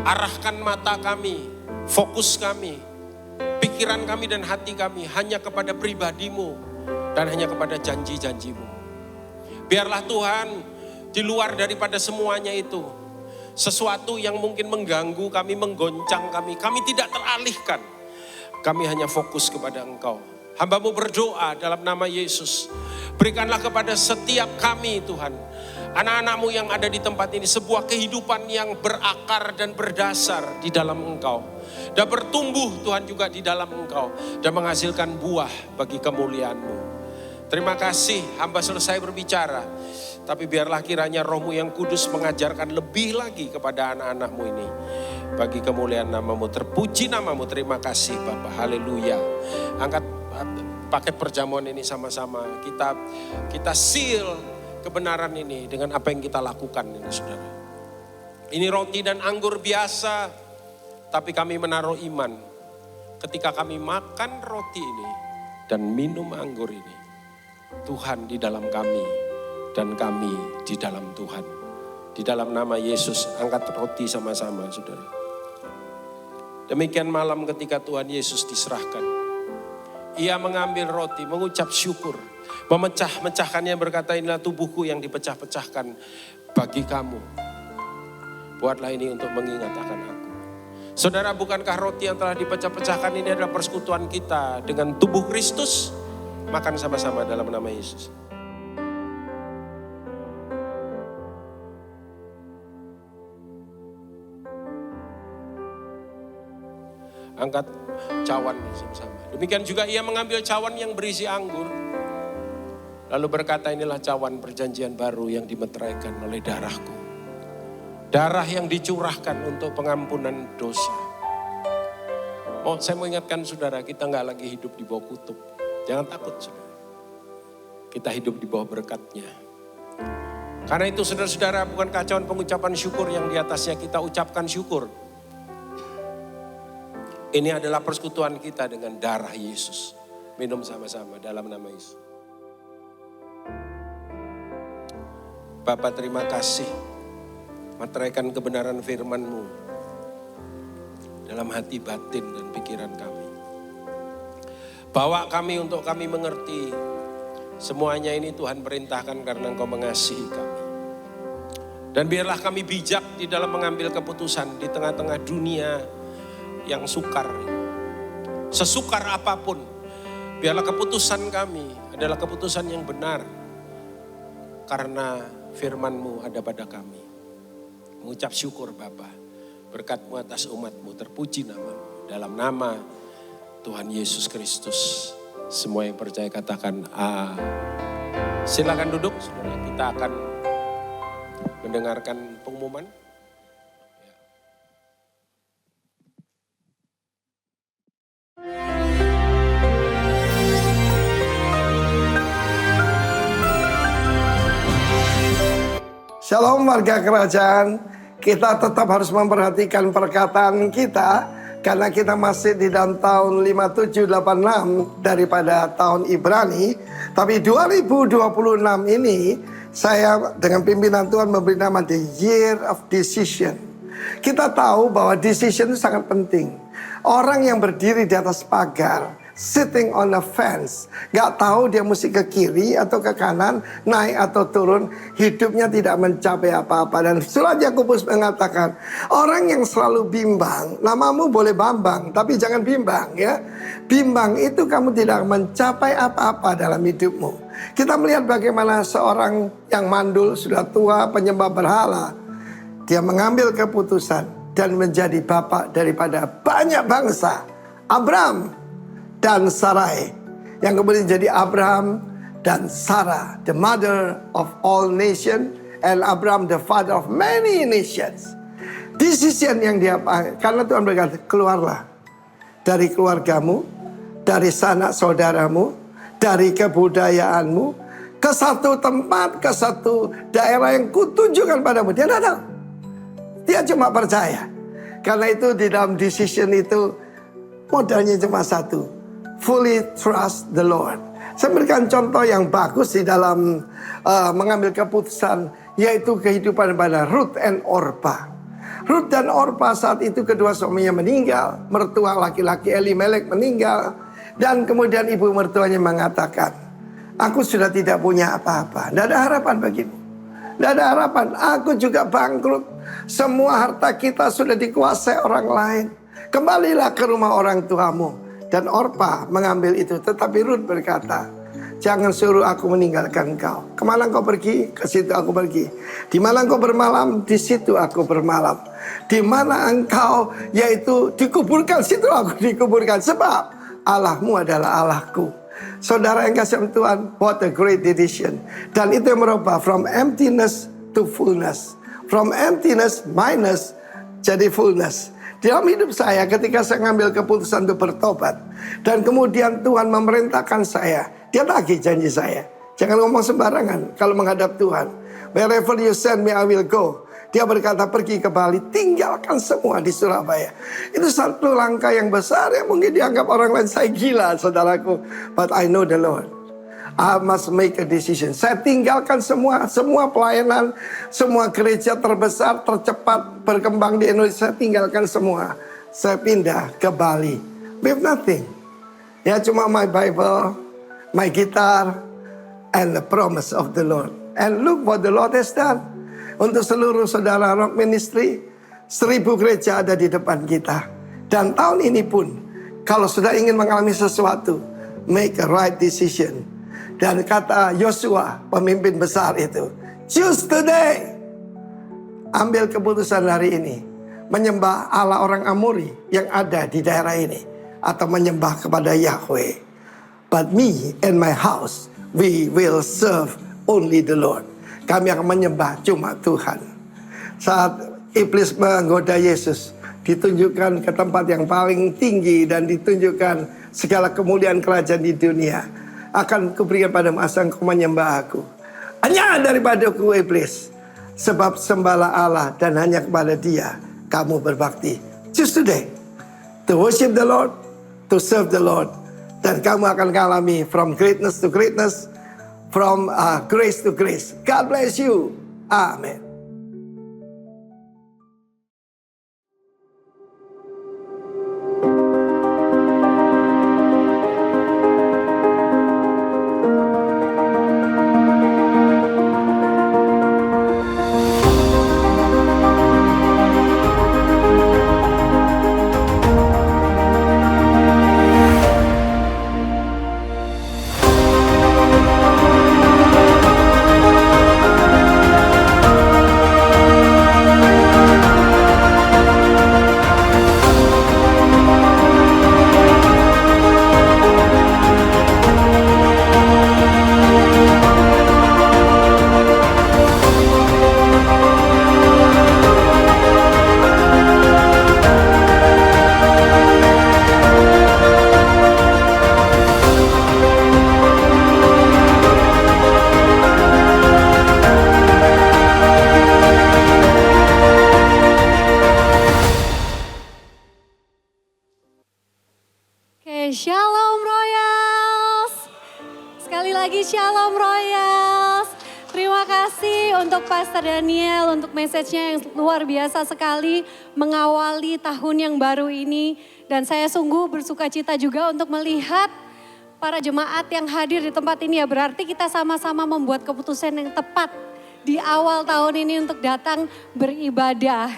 Arahkan mata kami, fokus kami, pikiran kami dan hati kami hanya kepada pribadi-Mu dan hanya kepada janji-janji-Mu. Biarlah Tuhan, di luar daripada semuanya itu, sesuatu yang mungkin mengganggu kami, menggoncang kami tidak teralihkan. Kami hanya fokus kepada Engkau. Hamba-Mu berdoa dalam nama Yesus. Berikanlah kepada setiap kami Tuhan, anak-anak-Mu yang ada di tempat ini, sebuah kehidupan yang berakar dan berdasar di dalam Engkau. Dan bertumbuh Tuhan juga di dalam Engkau. Dan menghasilkan buah bagi kemuliaan-Mu. Terima kasih, hamba selesai berbicara. Tapi biarlah kiranya Roh-Mu yang kudus mengajarkan lebih lagi kepada anak-anak-Mu ini. Bagi kemuliaan nama-Mu, terpuji nama-Mu. Terima kasih Bapa, haleluya. Angkat paket perjamuan ini sama-sama. Kita seal kebenaran ini dengan apa yang kita lakukan ini saudara. Ini roti dan anggur biasa, tapi kami menaruh iman. Ketika kami makan roti ini dan minum anggur ini, Tuhan di dalam kami dan kami di dalam Tuhan. Di dalam nama Yesus, angkat roti sama-sama saudara. Demikian malam ketika Tuhan Yesus diserahkan. Ia mengambil roti, mengucap syukur, memecah-mecahkannya, berkata, inilah tubuhku yang dipecah-pecahkan bagi kamu. Buatlah ini untuk mengingat akan aku. Saudara, bukankah roti yang telah dipecah-pecahkan ini adalah persekutuan kita dengan tubuh Kristus? Makan sama-sama dalam nama Yesus. Angkat cawan sama-sama. Demikian juga ia mengambil cawan yang berisi anggur. Lalu berkata, inilah cawan perjanjian baru yang dimeteraikan oleh darahku. Darah yang dicurahkan untuk pengampunan dosa. Saya mau ingatkan saudara, kita gak lagi hidup di bawah kutub. Jangan takut saudara. Kita hidup di bawah berkat-Nya. Karena itu saudara-saudara, bukan kacauan pengucapan syukur yang di atasnya kita ucapkan syukur. Ini adalah persekutuan kita dengan darah Yesus. Minum sama-sama dalam nama Yesus. Bapa, terima kasih. Meteraikan kebenaran firman-Mu dalam hati batin dan pikiran kami. Bawa kami untuk kami mengerti. Semuanya ini Tuhan perintahkan karena Engkau mengasihi kami. Dan biarlah kami bijak di dalam mengambil keputusan di tengah-tengah dunia yang sukar. Sesukar apapun, biarlah keputusan kami adalah keputusan yang benar. Karena firman-Mu ada pada kami. Mengucap syukur Bapa, berkat-Mu atas umat-Mu, terpuji nama-Mu. Dalam nama Tuhan Yesus Kristus, semua yang percaya katakan silakan duduk, saudara. Kita akan mendengarkan pengumuman. Shalom warga kerajaan, kita tetap harus memperhatikan perkataan kita karena kita masih di dalam tahun 5786 daripada tahun Ibrani. Tapi 2026 ini saya dengan pimpinan Tuhan memberi nama The Year of Decision. Kita tahu bahwa decision itu sangat penting. Orang yang berdiri di atas pagar, sitting on the fence, gak tahu dia mesti ke kiri atau ke kanan, naik atau turun, hidupnya tidak mencapai apa-apa. Dan surat Yakobus mengatakan, orang yang selalu bimbang, namamu boleh Bambang, tapi jangan bimbang ya. Bimbang itu kamu tidak mencapai apa-apa dalam hidupmu. Kita melihat bagaimana seorang yang mandul, sudah tua, penyembah berhala, dia mengambil keputusan dan menjadi bapak daripada banyak bangsa. Abraham dan Sarai, yang kemudian jadi Abraham dan Sarah, the mother of all nations, and Abraham the father of many nations. Decision yang dia pakai, karena Tuhan berkata, keluarlah dari keluargamu, dari sanak saudaramu, dari kebudayaanmu, ke satu tempat, ke satu daerah yang kutunjukkan padamu. Dia tidak tahu, dia cuma percaya. Karena itu di dalam decision itu modalnya cuma satu, fully trust the Lord. Saya berikan contoh yang bagus di dalam mengambil keputusan, yaitu kehidupan pada Ruth and Orpa. Ruth dan Orpa saat itu kedua suaminya meninggal, mertua laki-laki Elimelek meninggal, dan kemudian ibu mertuanya mengatakan, aku sudah tidak punya apa-apa, tidak ada harapan bagimu, tidak ada harapan, aku juga bangkrut, semua harta kita sudah dikuasai orang lain, kembalilah ke rumah orang tuamu. Dan Orpa mengambil itu, tetapi Ruth berkata, jangan suruh aku meninggalkan kau. Kemana kau pergi? Ke situ aku pergi. Di mana kau bermalam? Di situ aku bermalam. Di mana engkau, yaitu dikuburkan, situ aku dikuburkan. Sebab Allahmu adalah Allahku. Saudara yang kasih Tuhan, what a great decision. Dan itu yang merubah from emptiness to fullness, from emptiness minus jadi fullness. Dalam hidup saya, ketika saya ngambil keputusan untuk bertobat, dan kemudian Tuhan memerintahkan saya, dia tagih janji saya. Jangan ngomong sembarangan kalau menghadap Tuhan. Wherever you send me, I will go. Dia berkata, pergi ke Bali, tinggalkan semua di Surabaya. Itu satu langkah yang besar yang mungkin dianggap orang lain saya gila, saudaraku. But I know the Lord. I must make a decision. Saya tinggalkan semua pelayanan, semua gereja terbesar, tercepat berkembang di Indonesia. Saya tinggalkan semua. Saya pindah ke Bali. With nothing. Ya cuma my Bible, my guitar, and the promise of the Lord. And look what the Lord has done. Untuk seluruh saudara Rock Ministry, 1000 gereja ada di depan kita. Dan tahun ini pun, kalau sudah ingin mengalami sesuatu, make a right decision. Dan kata Yosua, pemimpin besar itu, choose today. Ambil keputusan hari ini, menyembah Allah orang Amori yang ada di daerah ini, atau menyembah kepada Yahweh. But me and my house, we will serve only the Lord. Kami akan menyembah cuma Tuhan. Saat iblis menggoda Yesus, ditunjukkan ke tempat yang paling tinggi dan ditunjukkan segala kemuliaan kerajaan di dunia. Akan kuberikan padamu asal engkau menyembah aku. Hanya daripadaku iblis. Sebab sembahlah Allah dan hanya kepada Dia kamu berbakti. Choose today to worship the Lord, to serve the Lord. Dan kamu akan mengalami from greatness to greatness, from grace to grace. God bless you. Amen. Shalom Royals. Sekali lagi Shalom Royals. Terima kasih. kasih untuk Pastor Daniel untuk message-nya yang luar biasa sekali mengawali tahun yang baru ini. Dan saya sungguh bersuka cita juga untuk melihat para jemaat yang hadir di tempat ini ya. Berarti kita sama-sama membuat keputusan yang tepat di awal tahun ini untuk datang beribadah.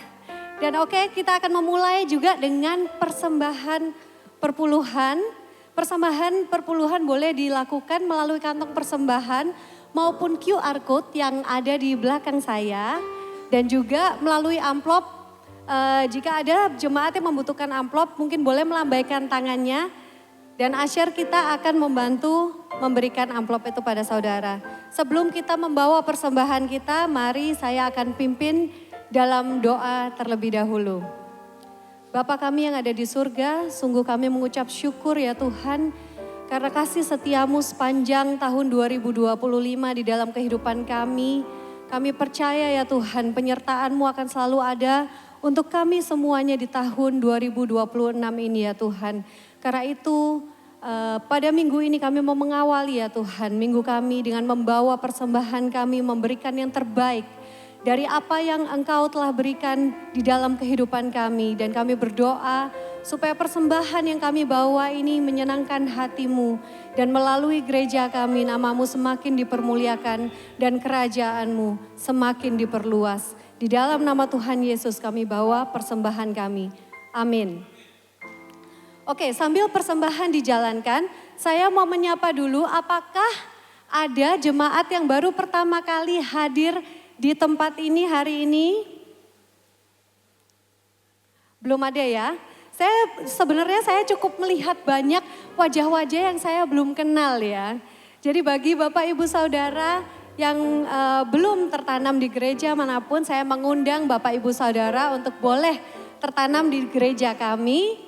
Dan oke, kita akan memulai juga dengan persembahan perpuluhan. Persembahan perpuluhan boleh dilakukan melalui kantong persembahan maupun QR Code yang ada di belakang saya. Dan juga melalui amplop, jika ada jemaat yang membutuhkan amplop mungkin boleh melambaikan tangannya. Dan Asher kita akan membantu memberikan amplop itu pada saudara. Sebelum kita membawa persembahan kita, mari saya akan pimpin dalam doa terlebih dahulu. Bapa kami yang ada di surga, sungguh kami mengucap syukur ya Tuhan, karena kasih setiamu sepanjang tahun 2025 di dalam kehidupan kami. Kami percaya ya Tuhan, penyertaan-Mu akan selalu ada untuk kami semuanya di tahun 2026 ini ya Tuhan. Karena itu pada minggu ini kami mau mengawali ya Tuhan, minggu kami dengan membawa persembahan kami, memberikan yang terbaik dari apa yang Engkau telah berikan di dalam kehidupan kami. Dan kami berdoa supaya persembahan yang kami bawa ini menyenangkan hati-Mu. Dan melalui gereja kami nama-Mu semakin dipermuliakan dan kerajaan-Mu semakin diperluas. Di dalam nama Tuhan Yesus kami bawa persembahan kami. Amin. Oke, sambil persembahan dijalankan, saya mau menyapa dulu apakah ada jemaat yang baru pertama kali hadir di tempat ini hari ini? Belum ada ya? Sebenarnya saya cukup melihat banyak wajah-wajah yang saya belum kenal ya. Jadi bagi Bapak Ibu Saudara yang belum tertanam di gereja manapun, saya mengundang Bapak Ibu Saudara untuk boleh tertanam di gereja kami.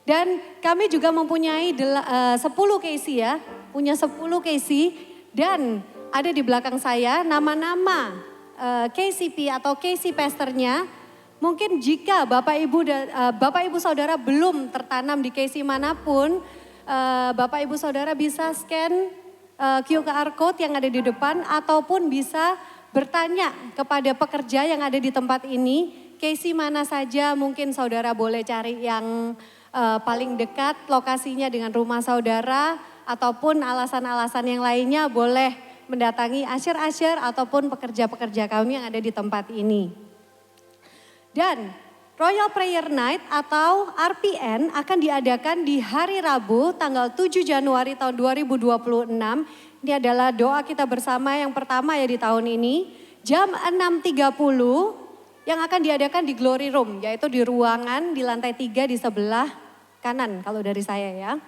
Dan kami juga mempunyai 10 KC ya, punya 10 KC dan ada di belakang saya nama-nama KCP atau KC pastornya. Mungkin jika Bapak Ibu Saudara belum tertanam di KC manapun, Bapak Ibu Saudara bisa scan QR Code yang ada di depan ataupun bisa bertanya kepada pekerja yang ada di tempat ini. KC mana saja mungkin saudara boleh cari yang paling dekat lokasinya dengan rumah saudara ataupun alasan-alasan yang lainnya boleh mendatangi Asher-Asher ataupun pekerja-pekerja kami yang ada di tempat ini. Dan Royal Prayer Night atau RPN akan diadakan di hari Rabu tanggal 7 Januari tahun 2026. Ini adalah doa kita bersama yang pertama ya di tahun ini. Jam 6.30 yang akan diadakan di Glory Room, yaitu di ruangan di lantai 3 di sebelah kanan kalau dari saya ya.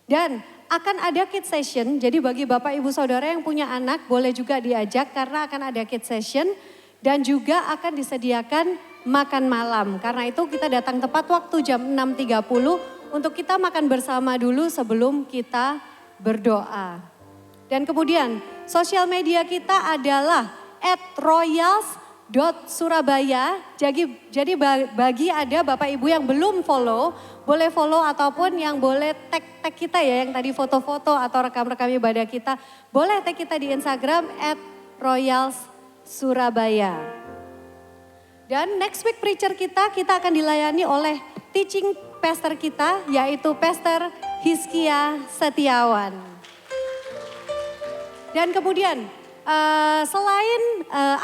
Dan akan ada kids session, jadi bagi Bapak Ibu Saudara yang punya anak boleh juga diajak karena akan ada kids session. Dan juga akan disediakan makan malam. Karena itu kita datang tepat waktu jam 6.30 untuk kita makan bersama dulu sebelum kita berdoa. Dan kemudian sosial media kita adalah @royals.surabaya. Jadi bagi ada Bapak Ibu yang belum follow, boleh follow ataupun yang boleh tag kita ya, yang tadi foto-foto atau rekam-rekam ibadah kita, boleh tag kita di Instagram @royals.surabaya. Dan next week preacher kita akan dilayani oleh teaching pastor kita, yaitu Pastor Hizkia Setiawan. Dan kemudian selain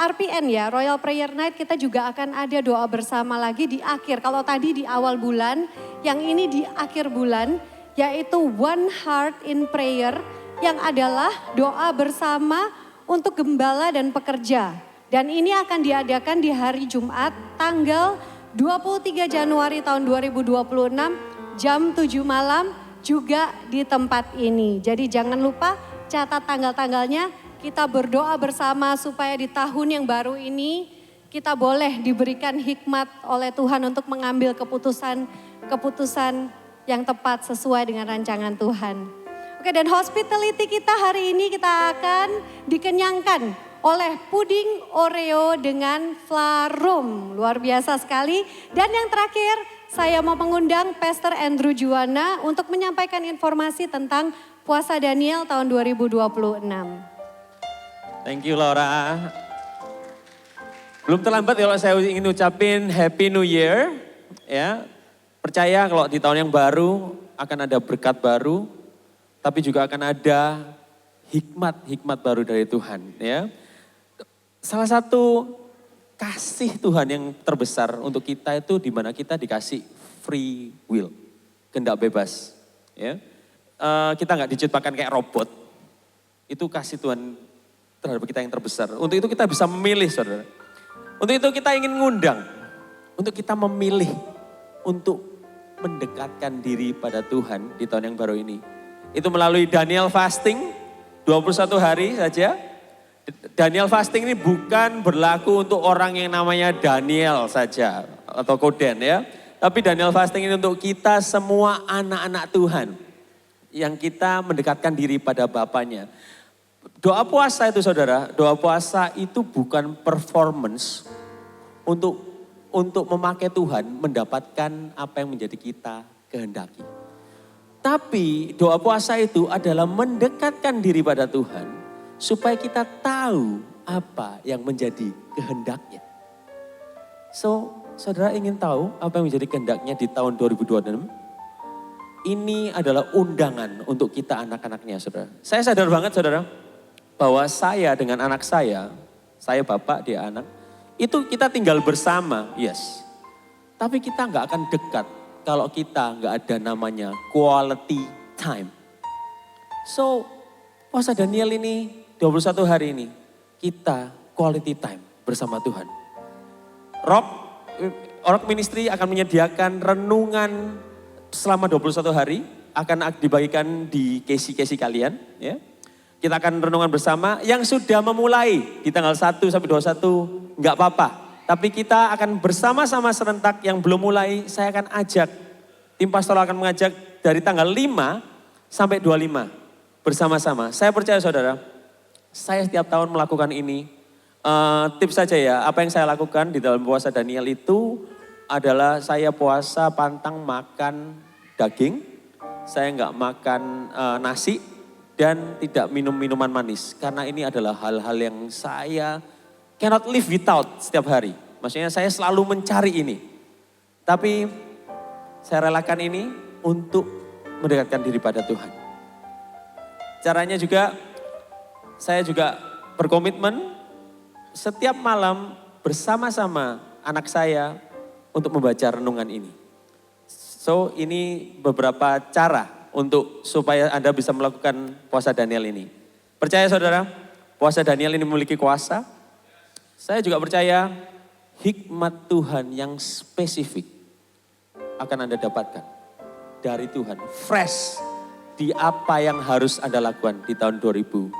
RPN ya, Royal Prayer Night, kita juga akan ada doa bersama lagi di akhir. Kalau tadi di awal bulan, yang ini di akhir bulan, yaitu One Heart in Prayer, yang adalah doa bersama untuk gembala dan pekerja. Dan ini akan diadakan di hari Jumat tanggal 23 Januari tahun 2026 jam 7 malam juga di tempat ini. Jadi jangan lupa catat tanggal-tanggalnya, kita berdoa bersama supaya di tahun yang baru ini kita boleh diberikan hikmat oleh Tuhan untuk mengambil keputusan yang tepat sesuai dengan rancangan Tuhan. Oke, dan hospitality kita hari ini kita akan dikenyangkan oleh puding Oreo dengan Flarum. Luar biasa sekali. Dan yang terakhir, saya mau mengundang Pastor Andrew Juwana untuk menyampaikan informasi tentang puasa Daniel tahun 2026. Thank you Laura. Belum terlambat kalau saya ingin ucapin Happy New Year. Ya, percaya kalau di tahun yang baru akan ada berkat baru, tapi juga akan ada hikmat baru dari Tuhan. Ya, salah satu kasih Tuhan yang terbesar untuk kita itu di mana kita dikasih free will, kehendak bebas. Ya, kita nggak diciptakan kayak robot. Itu kasih Tuhan terhadap kita yang terbesar. Untuk itu kita bisa memilih, saudara. Untuk itu kita ingin ngundang, untuk kita memilih, untuk mendekatkan diri pada Tuhan di tahun yang baru ini. Itu melalui Daniel fasting, 21 hari saja. Daniel fasting ini bukan berlaku untuk orang yang namanya Daniel saja, atau Koden ya. Tapi Daniel fasting ini untuk kita semua anak-anak Tuhan. Yang kita mendekatkan diri pada Bapaknya. Doa puasa itu saudara, doa puasa itu bukan performance untuk memakai Tuhan mendapatkan apa yang menjadi kita kehendaki. Tapi doa puasa itu adalah mendekatkan diri pada Tuhan supaya kita tahu apa yang menjadi kehendaknya. So, saudara ingin tahu apa yang menjadi kehendaknya di tahun 2026? Ini adalah undangan untuk kita anak-anaknya saudara. Saya sadar banget saudara, bahwa saya dengan anak saya bapak, dia anak, itu kita tinggal bersama, yes. Tapi kita nggak akan dekat kalau kita nggak ada namanya quality time. So, puasa Daniel ini, 21 hari ini, kita quality time bersama Tuhan. Rock Ministry akan menyediakan renungan selama 21 hari, akan dibagikan di kesi-kesi kalian, ya. Kita akan renungan bersama yang sudah memulai di tanggal 1 sampai 21, enggak apa-apa. Tapi kita akan bersama-sama serentak yang belum mulai, saya akan ajak, tim pastoral akan mengajak dari tanggal 5 sampai 25 bersama-sama. Saya percaya saudara, saya setiap tahun melakukan ini. Tips saja ya, apa yang saya lakukan di dalam puasa Daniel itu adalah saya puasa pantang makan daging, saya enggak makan nasi, dan tidak minum minuman manis. Karena ini adalah hal-hal yang saya cannot live without setiap hari. Maksudnya saya selalu mencari ini. Tapi saya relakan ini untuk mendekatkan diri pada Tuhan. Caranya juga, saya juga berkomitmen setiap malam bersama-sama anak saya untuk membaca renungan ini. So ini beberapa cara untuk supaya Anda bisa melakukan puasa Daniel ini. Percaya saudara, puasa Daniel ini memiliki kuasa. Saya juga percaya hikmat Tuhan yang spesifik akan Anda dapatkan dari Tuhan. Fresh di apa yang harus Anda lakukan di tahun 2026.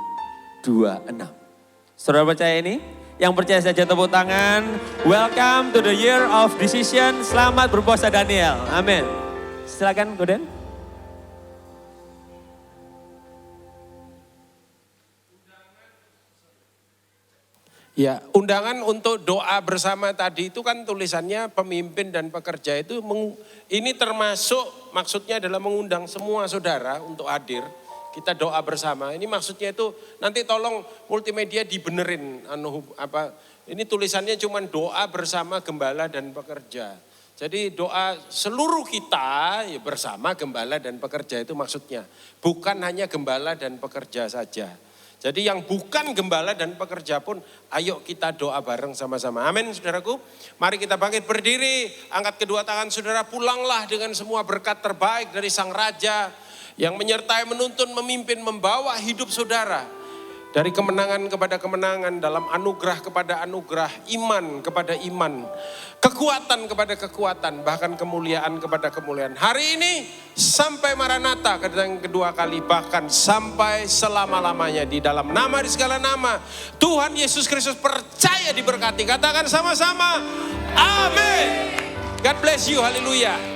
Saudara percaya ini? Yang percaya saja tepuk tangan. Welcome to the year of decision. Selamat berpuasa Daniel. Amin. Silakan Goden. Ya, undangan untuk doa bersama tadi itu kan tulisannya pemimpin dan pekerja itu ini termasuk maksudnya adalah mengundang semua saudara untuk hadir. Kita doa bersama. Ini maksudnya itu nanti tolong multimedia dibenerin ini tulisannya cuma doa bersama gembala dan pekerja. Jadi doa seluruh kita ya bersama gembala dan pekerja itu maksudnya. Bukan hanya gembala dan pekerja saja. Jadi yang bukan gembala dan pekerja pun ayo kita doa bareng sama-sama. Amin saudaraku. Mari kita bangkit berdiri, angkat kedua tangan saudara, pulanglah dengan semua berkat terbaik dari Sang Raja yang menyertai, menuntun, memimpin, membawa hidup saudara. Dari kemenangan kepada kemenangan, dalam anugerah kepada anugerah, iman kepada iman, kekuatan kepada kekuatan, bahkan kemuliaan kepada kemuliaan. Hari ini sampai Maranatha kedatangan kedua kali, bahkan sampai selama-lamanya di dalam nama di segala nama. Tuhan Yesus Kristus percaya diberkati. Katakan sama-sama, amin. God bless you, haleluya.